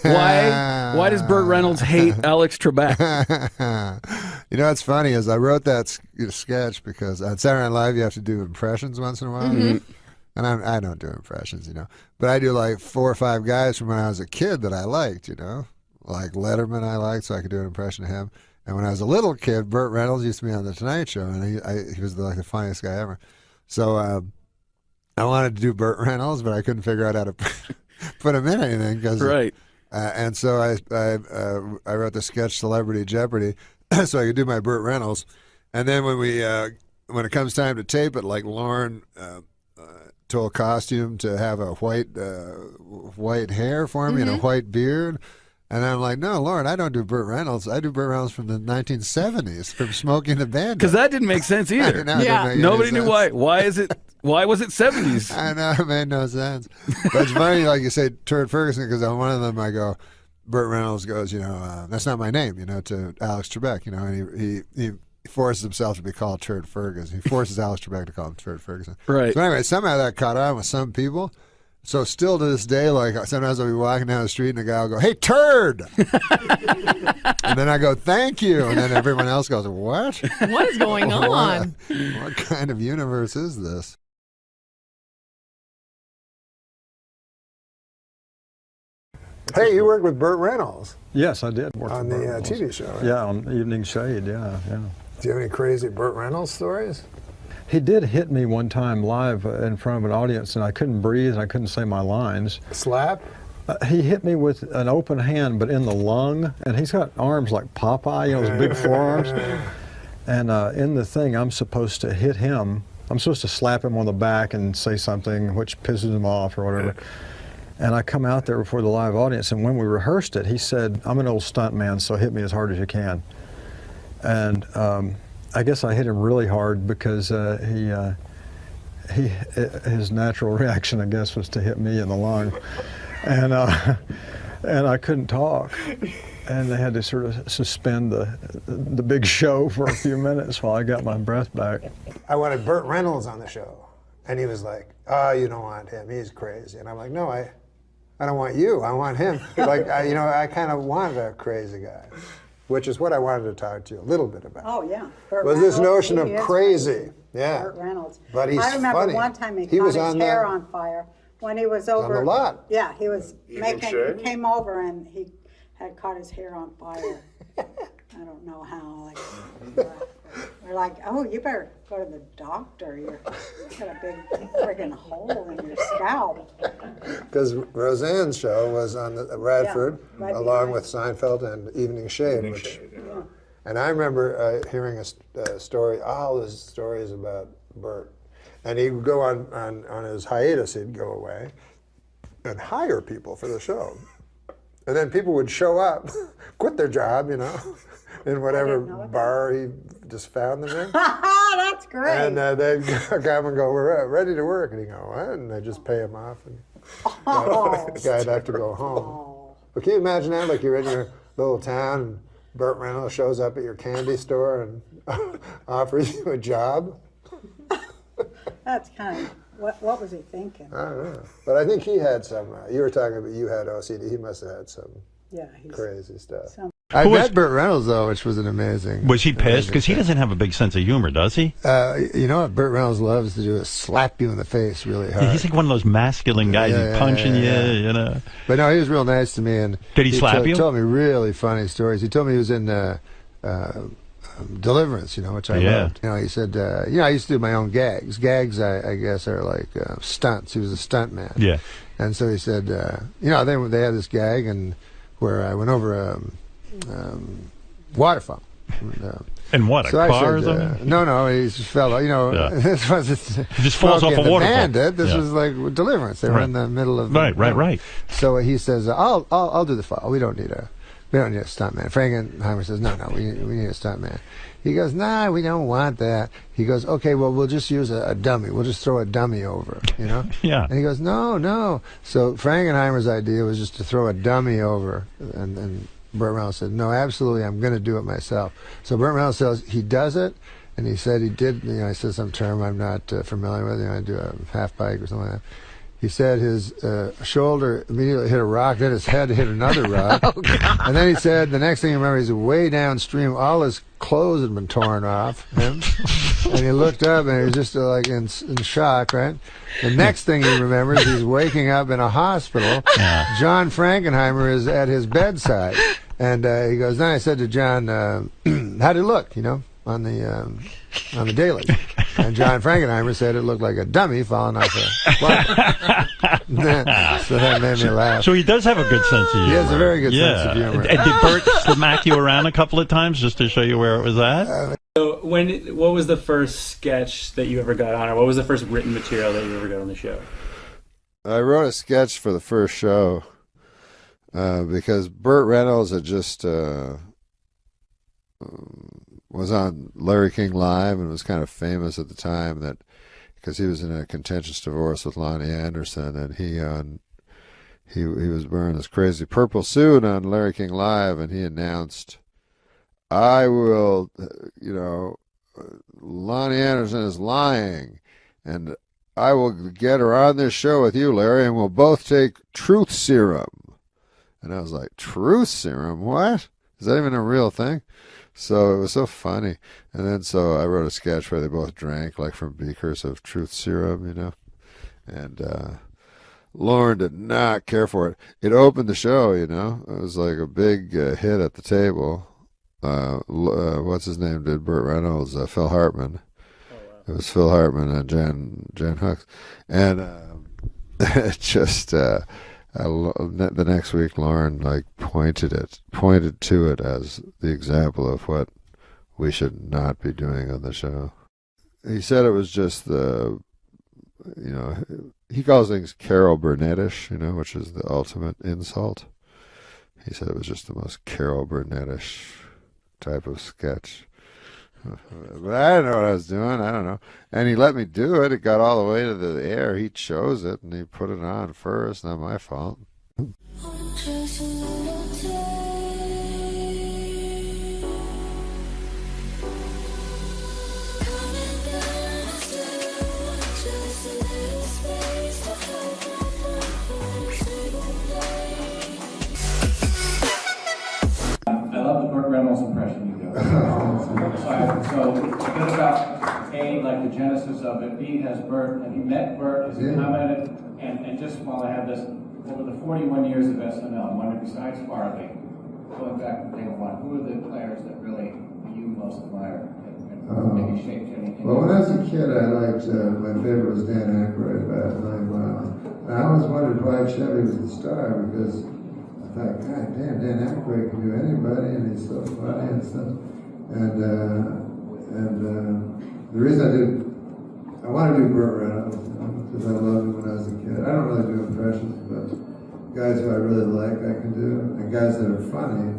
does Burt Reynolds hate Alex Trebek? What's funny is I wrote that sketch because on Saturday Night Live you have to do impressions once in a while. Mm-hmm. And I don't do impressions, But I do like 4 or 5 guys from when I was a kid that I liked, Like Letterman I liked, so I could do an impression of him. And when I was a little kid, Burt Reynolds used to be on The Tonight Show, and he was like the funniest guy ever. So I wanted to do Burt Reynolds, but I couldn't figure out how to put him in anything. Right. And so I wrote the sketch Celebrity Jeopardy. so I could do my Burt Reynolds. And then when it comes time to tape it, like Lauren told Costume to have a white hair for me and a white beard. And I'm like, no, Lauren, I don't do Burt Reynolds. I do Burt Reynolds from the 1970s, from Smokey and the Bandit. Because that didn't make sense either. Nobody knew why. Why was it 70s? I know, it made no sense. But it's funny, like you say, Turd Ferguson, because on one of them I go, Burt Reynolds goes, that's not my name, to Alex Trebek, and he forces himself to be called Turd Ferguson. He forces Alex Trebek to call him Turd Ferguson. Right. So anyway, somehow that caught on with some people. So still to this day, like sometimes I'll be walking down the street and a guy will go, "Hey, Turd!" And then I go, "Thank you," and then everyone else goes, "What? What is going on? What kind of universe is this?" Hey, you worked with Burt Reynolds. Yes, I did work on with the Burt Reynolds. TV show. Right? Yeah, on Evening Shade. Yeah. Do you have any crazy Burt Reynolds stories? He did hit me one time live in front of an audience, and I couldn't breathe, and I couldn't say my lines. Slap? He hit me with an open hand, but in the lung, and he's got arms like Popeye, those big forearms. And in the thing, I'm supposed to hit him. I'm supposed to slap him on the back and say something which pisses him off or whatever. And I come out there before the live audience, and when we rehearsed it, he said, "I'm an old stunt man, so hit me as hard as you can." And I guess I hit him really hard because his natural reaction, I guess, was to hit me in the lung, and I couldn't talk, and they had to sort of suspend the big show for a few minutes while I got my breath back. I wanted Burt Reynolds on the show, and he was like, "Oh, you don't want him. He's crazy." And I'm like, "No, I don't want you. I want him." Like, I kind of wanted a crazy guy. Which is what I wanted to talk to you a little bit about. Oh, yeah. Burt was Reynolds, this notion of he is crazy. Yeah. Burt Reynolds. But he's funny. I remember one time he caught his hair on fire when he was over. On the lot. Yeah, he came over and he had caught his hair on fire. I don't know how. We're like, "Oh, you better go to the doctor. You've got a big friggin' hole in your scalp." Because Roseanne's show was on the Radford, along with Seinfeld and Evening Shade. And I remember hearing a story, all his stories about Burt. And he would go on his hiatus, he'd go away and hire people for the show. And then people would show up, quit their job, in whatever bar he just found them in. That's great. And they'd come and go, "We're ready to work." And he'd go, "What?" And they'd just pay him off. And the guy'd have to go home. But can you imagine that? Like you're in your little town and Burt Reynolds shows up at your candy store and offers you a job. That's kind of, what was he thinking? I don't know. But I think he had some, you were talking about you had OCD. He must have had some crazy stuff. I met Burt Reynolds, though, which was an amazing... Was he pissed? Because he doesn't have a big sense of humor, does he? You know what Burt Reynolds loves to do is slap you in the face really hard. He's like one of those masculine guys. He's punching you, But no, he was real nice to me. And did he slap you? He told me really funny stories. He told me he was in Deliverance, which I loved. He said, I used to do my own gags. Gags, I guess, are like stunts. He was a stunt man. Yeah. And so he said, they had this gag and where I went over waterfall. And what, a car or something? No, he just fell. This wasn't. He just falls off a waterfall. Bandit. This was like Deliverance. They were in the middle of. Right. So he says, "I'll do the fall. We don't need a stuntman." Frankenheimer says, "No, we need a stuntman." He goes, "Nah, we don't want that." He goes, "Okay, well, we'll just use a dummy. We'll just throw a dummy over, Yeah. And he goes, "No." So Frankenheimer's idea was just to throw a dummy over, and Burt Reynolds said, "No, absolutely, I'm going to do it myself." So Burt Reynolds says he does it, and he said he did. He said some term I'm not familiar with. I do a half pike or something like that. He said his shoulder immediately hit a rock, then his head hit another rock. Oh, God. And then he said, the next thing you remember, he's way downstream. All his clothes had been torn off him. And he looked up, and he was just like in shock, right? The next thing he remembers, he's waking up in a hospital. John Frankenheimer is at his bedside. And he goes, then I said to John, how'd it look, on the daily? And John Frankenheimer said it looked like a dummy falling off a platform. So that made me laugh. So he does have a good sense of humor. He has a very good sense of humor. And did Bert smack you around a couple of times just to show you where it was at? So what was the first sketch that you ever got on, or what was the first written material that you ever got on the show? I wrote a sketch for the first show because Burt Reynolds had just was on Larry King Live and was kind of famous at the time that because he was in a contentious divorce with Lonnie Anderson, and he was wearing this crazy purple suit on Larry King Live, and he announced, "I will, Lonnie Anderson is lying, and I will get her on this show with you, Larry, and we'll both take truth serum." And I was like, truth serum? What? Is that even a real thing? So it was so funny. And then so I wrote a sketch where they both drank like from beakers of truth serum, And Lauren did not care for it. It opened the show, It was like a big hit at the table. What's his name did Burt Reynolds? Phil Hartman. It was Phil Hartman and Jan Hooks. And it just... the next week, Lauren pointed to it as the example of what we should not be doing on the show. He said it was just he calls things Carol Burnettish, which is the ultimate insult. He said it was just the most Carol Burnettish type of sketch. But I didn't know what I was doing. I don't know. And he let me do it. It got all the way to the air. He chose it, and he put it on first. Not my fault. I love the Burt Reynolds impression you do. So a bit about A, like the genesis of it. B, has Burt, have you met Burt? Has he commented? And just while I have this, over the 41 years of SNL, I'm wondering, besides Farley, going back to day one, who are the players that really you most admire and maybe shaped anything? Well, when I was a kid, I liked, my favorite was Dan Aykroyd, about 9 Miles. And I always wondered why Chevy was the star, because I thought, God damn, Dan Aykroyd can do anybody, and he's so funny and stuff. And the reason I want to do Burt Reynolds, because I loved him when I was a kid. I don't really do impressions, but guys who I really like, I can do. And guys that are funny,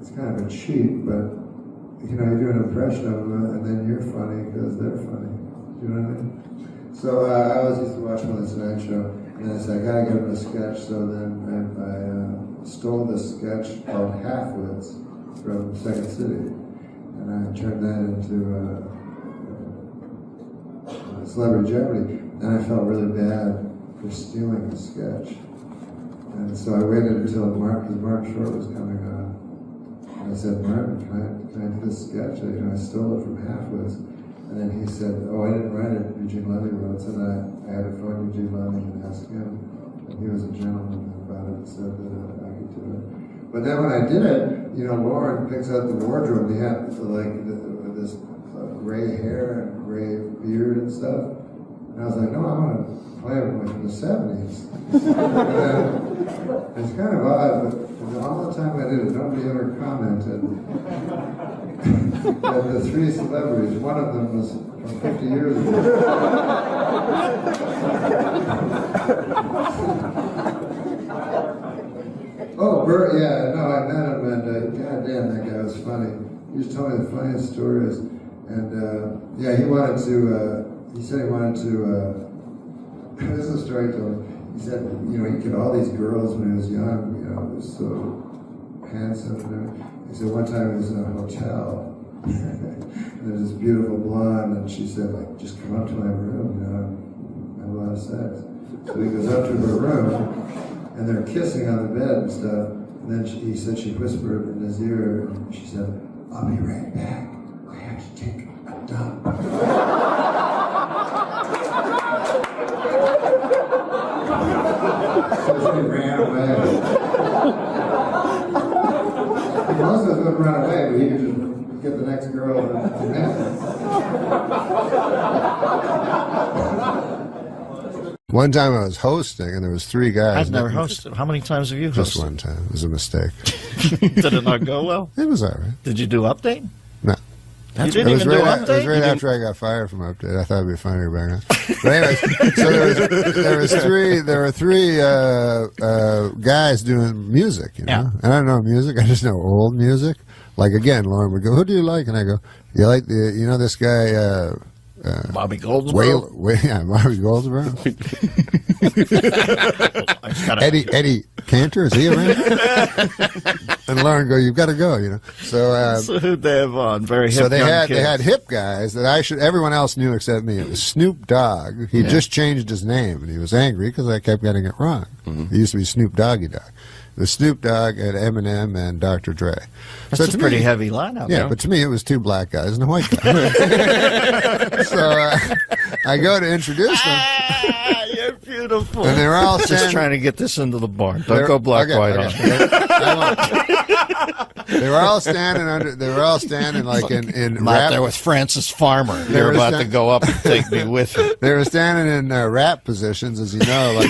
it's kind of a cheat, but you do an impression of them, and then you're funny because they're funny. Do you know what I mean? So I always used to watch him on the Tonight Show, and I said, I gotta give him a sketch. So then I stole this sketch called Halfwits from Second City, and I turned that into Celebrity Jeopardy. And I felt really bad for stealing the sketch. And so I waited until because Martin Short was coming on. And I said, Martin, can I do this sketch? I stole it from Halfwits. And then he said, oh, I didn't write it. Eugene Levy wrote it. And I had to phone Eugene Levy and ask him. And he was a gentleman about it and said that I could do it. But then when I did it, Lauren picks out the wardrobe. He had this gray hair and gray beard and stuff. And I was like, no, I want to play it from the 70s. It's kind of odd, but all the time I did it, nobody ever commented. And the 3 celebrities, one of them was from 50 years ago. Oh, Burt, yeah, no, I met him, and goddamn, that guy was funny. He just told me the funniest stories. And yeah, he wanted to, he said he wanted to, this is a story to him. He said, he get all these girls when he was young, he was so handsome. And he said one time he was in a hotel, and there's this beautiful blonde, and she said, just come up to my room, have a lot of sex. So he goes up to her room, and they're kissing on the bed and stuff. And then he said she whispered in his ear, and she said, I'll be right back. I have to take a dump. So she ran away. Most of us would run away, but he could just get the next girl that I met. One time I was hosting, and there was 3 guys. I've never hosted. How many times have you hosted? Just one time. It was a mistake. Did it not go well? It was all right. Did you do Update? No. You didn't even do Update? It was right after I got fired from Update. I thought it'd be funnier back then. But anyway, so there were three guys doing music, you know. Yeah. And I don't know music. I just know old music. Like again, Lauren would go, "Who do you like?" And I go, "You like this guy." Bobby Goldsboro? Yeah, Bobby Goldsboro. Eddie Cantor, is he around? And Lauren go, "You've got to go," you know. So who'd they have on? Very hip. So they young had kids. hip guys that everyone else knew except me. It was Snoop Dogg. He just changed his name, and he was angry because I kept getting it wrong. It used to be Snoop Doggy Dogg. It was Snoop Dogg and Eminem and Dr. Dre. That's a pretty heavy lineup. Yeah, but to me it was 2 black guys and a white guy. So I go to introduce them. You're beautiful. And they were all just trying to get this into the barn. Don't go black white on. They were all standing They were all standing like in rap. There was Francis Farmer. They were about to go up and take me with you. They were standing in rap positions, as you know,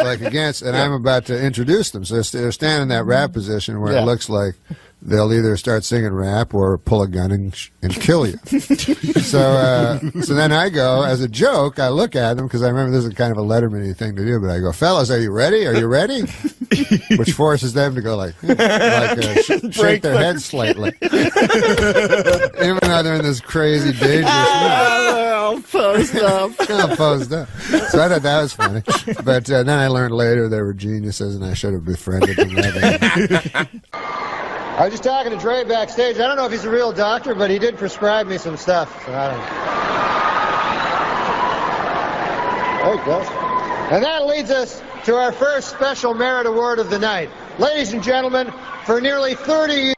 like against. And I'm about to introduce them, so they're standing in that rap position where it looks like they'll either start singing rap or pull a gun and kill you. So then I go, as a joke, I look at them, because I remember this is kind of a Letterman-y thing to do, but I go, "Fellas, are you ready? Are you ready?" Which forces them to go shake their heads slightly. Even though they're in this crazy, dangerous They're all posed up. all posed up. So I thought that was funny. But then I learned later they were geniuses, and I should have befriended them rather. I was just talking to Dre backstage. I don't know if he's a real doctor, but he did prescribe me some stuff. So I don't know. There he goes. And that leads us to our first special merit award of the night. Ladies and gentlemen, for nearly 30 years.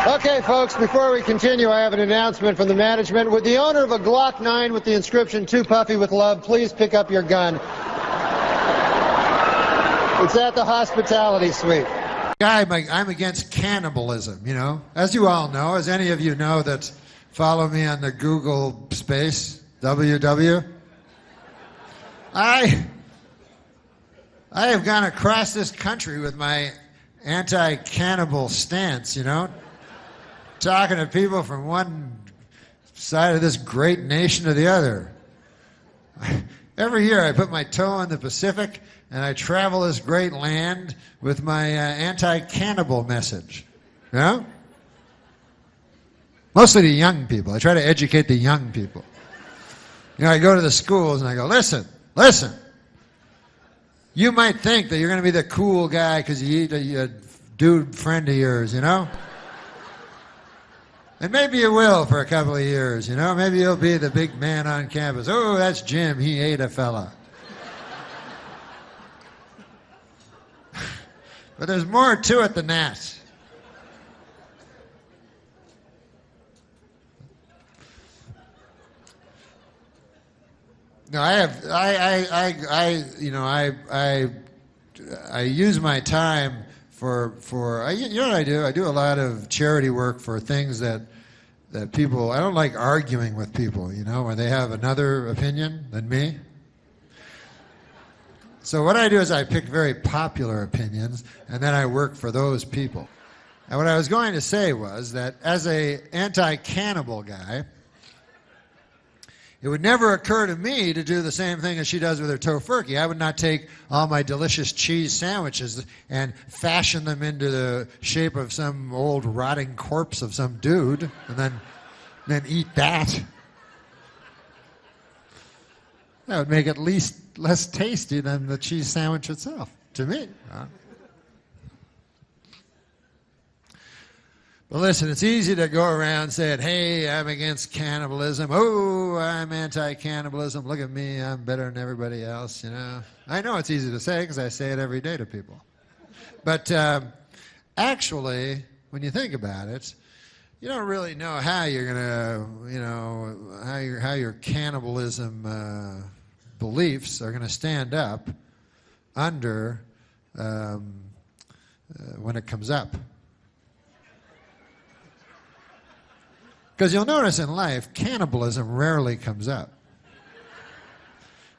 Okay, folks, before we continue, I have an announcement from the management. Would the owner of a Glock 9 with the inscription, "Too Puffy with Love," please pick up your gun? It's at the hospitality suite. I'm against cannibalism, you know. As you all know, as any of you know that follow me on the Google space, WW. I have gone across this country with my anti-cannibal stance, you know. Talking to people from one side of this great nation to the other. Every year I put my toe in the Pacific and I travel this great land with my anti-cannibal message. You know? Mostly to young people. I try to educate the young people. You know, I go to the schools and I go, listen. You might think that you're going to be the cool guy because you eat a dude friend of yours, you know? And maybe you will for a couple of years, you know? Maybe you'll be the big man on campus. "Oh, that's Jim. He ate a fella." But there's more to it than that. No, I use my time for you know what I do? I do a lot of charity work for things that people, I don't like arguing with people, you know, when they have another opinion than me. So what I do is I pick very popular opinions, and then I work for those people. And what I was going to say was that as a anti-cannibal guy, it would never occur to me to do the same thing as she does with her tofurkey. I would not take all my delicious cheese sandwiches and fashion them into the shape of some old rotting corpse of some dude and then eat that. That would make it less tasty than the cheese sandwich itself, to me. But listen, it's easy to go around saying, "Hey, I'm against cannibalism. Oh, I'm anti-cannibalism. Look at me. I'm better than everybody else," you know. I know it's easy to say because I say it every day to people. But actually, when you think about it, you don't really know how you're gonna, how your cannibalism beliefs are gonna stand up under when it comes up. Because you'll notice in life, cannibalism rarely comes up.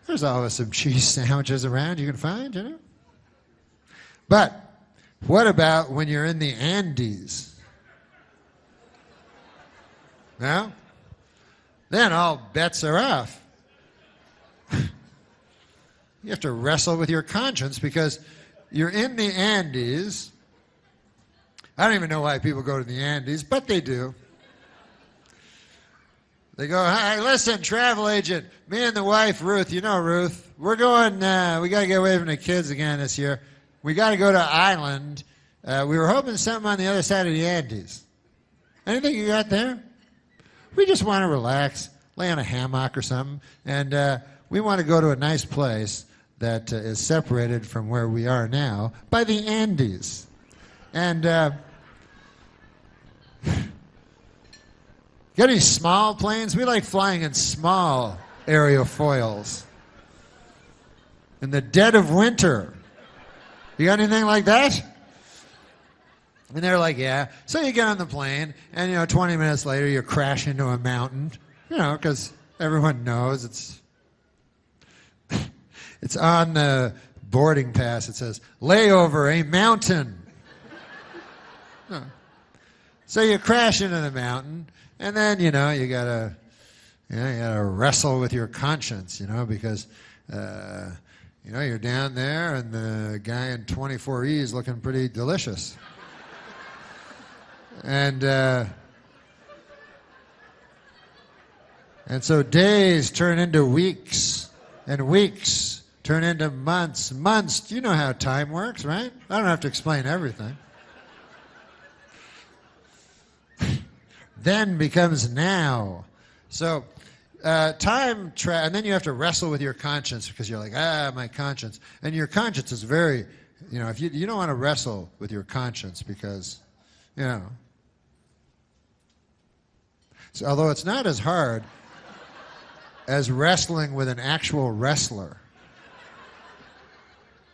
There's always some cheese sandwiches around you can find, you know? But what about when you're in the Andes? No? Then all bets are off. You have to wrestle with your conscience because you're in the Andes. I don't even know why people go to the Andes, but they do. They go, hey, listen, travel agent, me and the wife, Ruth, you know Ruth, we're going, we got to get away from the kids again this year. We got to go to Ireland. We were hoping something on the other side of the Andes. Anything you got there? We just want to relax, lay on a hammock or something, and we want to go to a nice place that is separated from where we are now by the Andes. And got any small planes? We like flying in small aerofoils. In the dead of winter. You got anything like that? And they're like, yeah. So you get on the plane, and 20 minutes later you crash into a mountain, because everyone knows it's on the boarding pass. It says, layover, a mountain. No. So you crash into the mountain, and then, you gotta wrestle with your conscience, because, you're down there, and the guy in 24E is looking pretty delicious. And so days turn into weeks, and weeks turn into months. Months, you know how time works, right? I don't have to explain everything. Then becomes now. So and then you have to wrestle with your conscience because you're like, my conscience. And your conscience is very, if you don't want to wrestle with your conscience because, so, although it's not as hard as wrestling with an actual wrestler,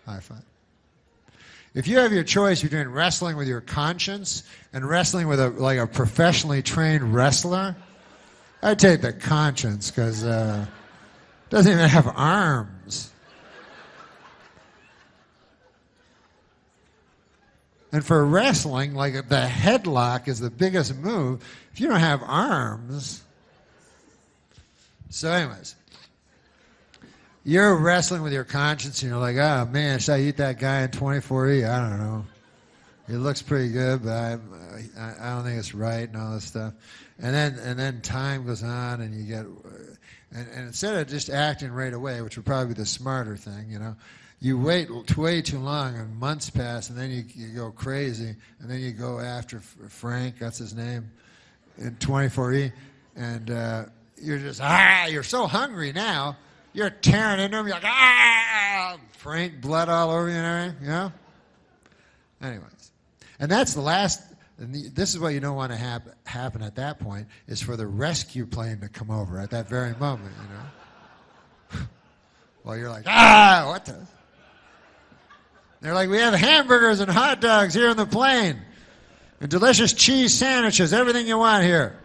I find. If you have your choice between wrestling with your conscience and wrestling with a professionally trained wrestler, I'd take the conscience because it doesn't even have arms. And for wrestling, like the headlock is the biggest move. If you don't have arms. So anyways, you're wrestling with your conscience and you're like, oh man, should I eat that guy in 24E? I don't know. He looks pretty good, but I don't think it's right and all this stuff. And then time goes on and you get, and instead of just acting right away, which would probably be the smarter thing, you wait way too long and months pass and then you go crazy and then you go after Frank, that's his name, in 24E, and you're just, you're so hungry now, you're tearing into him, you're like, Frank, blood all over you and everything, Anyways, and that's the last, and this is what you don't want to happen at that point, is for the rescue plane to come over at that very moment, Well, you're like, what the? They're like, we have hamburgers and hot dogs here on the plane, and delicious cheese sandwiches, everything you want here.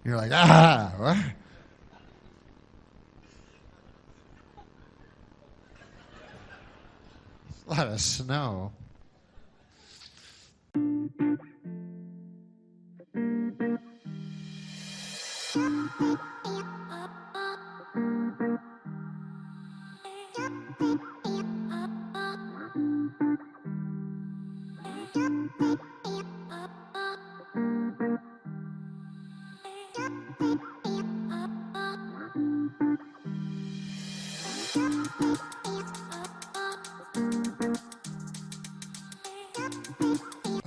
You're like, what? A lot of snow.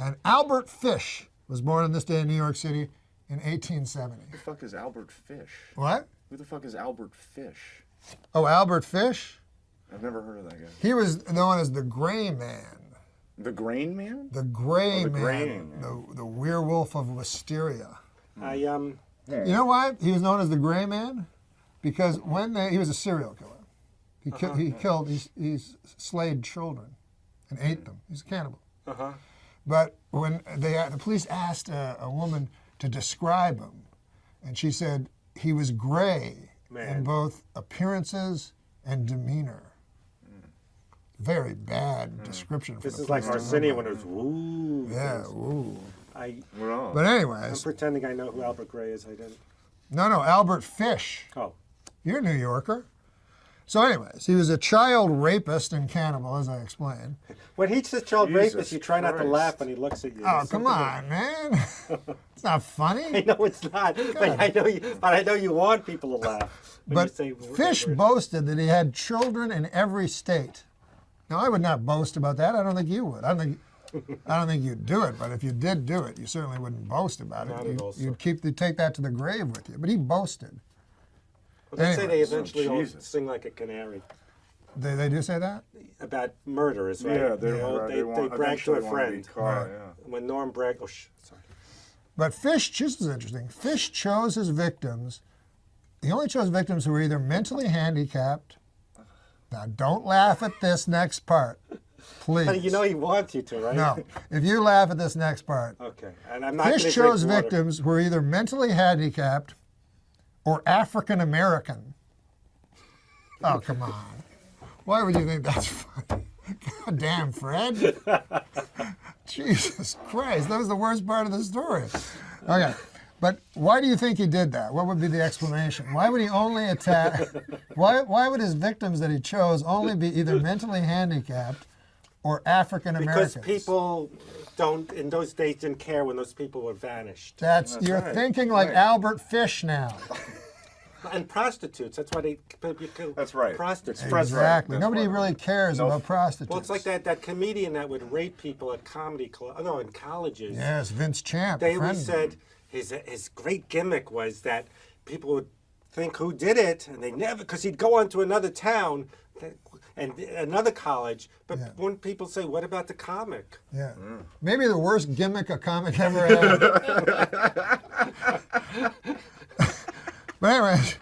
And Albert Fish was born on this day in New York City in 1870. Who the fuck is Albert Fish? What? Who the fuck is Albert Fish? Oh, Albert Fish? I've never heard of that guy. He was known as the Gray Man. The Grain Man? The Gray the Man. Grain. The werewolf of Wisteria. I You know why he was known as the Gray Man? Because he was a serial killer. He slayed children and ate them. He's a cannibal. But when the police asked a woman to describe him, and she said he was gray in both appearances and demeanor. Very bad description. For This the is like police. Arsenio when it was woo. Yeah, woo. But But anyways. I'm pretending I know who Albert Gray is. I didn't. No, Albert Fish. Oh. You're a New Yorker. So anyways, he was a child rapist and cannibal, as I explained. When he says child Jesus rapist, you try not to Christ. laugh when he looks at you. Oh, There's come something on, man. It's not funny. I know it's not, but I know you want people to laugh. when But you say Fish whatever. boasted that he had children in every state. Now, I would not boast about that. I don't think you would. I don't think you'd do it. But if you did do it, you certainly wouldn't boast about Not it. at all, sir. You'd take that to the grave with you. But he boasted. Well, they say they Anyways. eventually all sing like a canary. They do say that? About murderers, right? Yeah, they want- brag to a eventually wanna be friend. caught, yeah. When Norm bragged, sorry. But Fish, this is interesting. Fish chose his victims. He only chose victims who were either mentally handicapped. Now, don't laugh at this next part, please. But you know he wants you to, right? No. If you laugh at this next part. Okay, and I'm not going to Fish drink chose water. victims who were either mentally handicapped or African American. Oh, come on. Why would you think that's funny? God damn, Fred. Jesus Christ, that was the worst part of the story. Okay, but why do you think he did that? What would be the explanation? Why would he only attack? Why would his victims that he chose only be either mentally handicapped or African Americans? Because people in those days didn't care when those people were vanished. You're thinking like Albert Fish now. And prostitutes. That's why they kill That's right. prostitutes. Exactly. Nobody really cares about prostitutes. Well, it's like that comedian that would rape people at comedy club. No, in colleges. Yes, Vince Champ. They friend always of mine. said his great gimmick was that people would think who did it, and they never, because he'd go on to another town and another college, but when people say, what about the comic? Yeah. Maybe the worst gimmick a comic ever had. But anyways,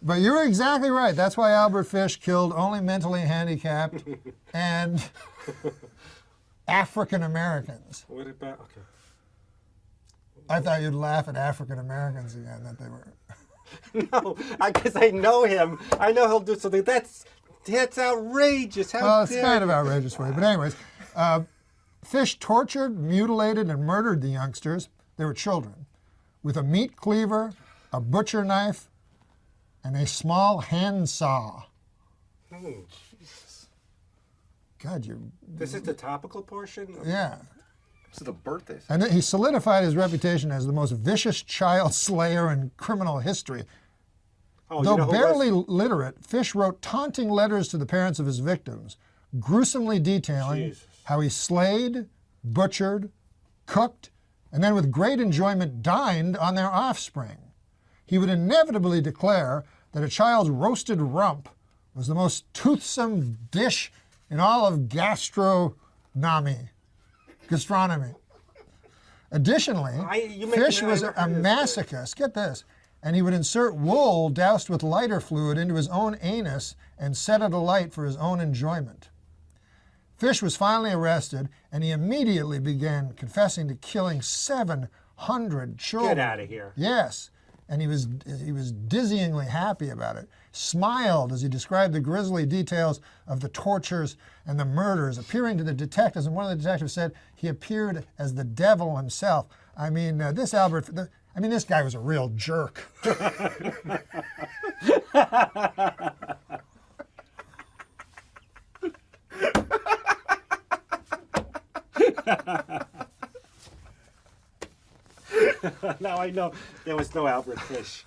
but you're exactly right. That's why Albert Fish killed only mentally handicapped and African Americans. What about, okay. I thought you'd laugh at African Americans again, that they were. No, because I know him. I know he'll do something. That's outrageous. How Well, it's dare kind of you. outrageous for you. But anyways, Fish tortured, mutilated, and murdered the youngsters. They were children. With a meat cleaver, a butcher knife, and a small hand saw. Oh, Jesus. God, you. This is the topical portion? Yeah. This is the birthday. And he solidified his reputation as the most vicious child slayer in criminal history. Oh, Though you know who barely literate, Fish wrote taunting letters to the parents of his victims, gruesomely detailing how he slayed, butchered, cooked, and then with great enjoyment dined on their offspring. He would inevitably declare that a child's roasted rump was the most toothsome dish in all of gastronomy. Additionally, Fish was a masochist, get this, and he would insert wool doused with lighter fluid into his own anus and set it alight for his own enjoyment. Fish was finally arrested, and he immediately began confessing to killing 700 children. Get out of here. Yes, and he was dizzyingly happy about it. Smiled as he described the grisly details of the tortures and the murders, appearing to the detectives. And one of the detectives said he appeared as the devil himself. I mean, this guy was a real jerk. Now I know there was no Albert Fish.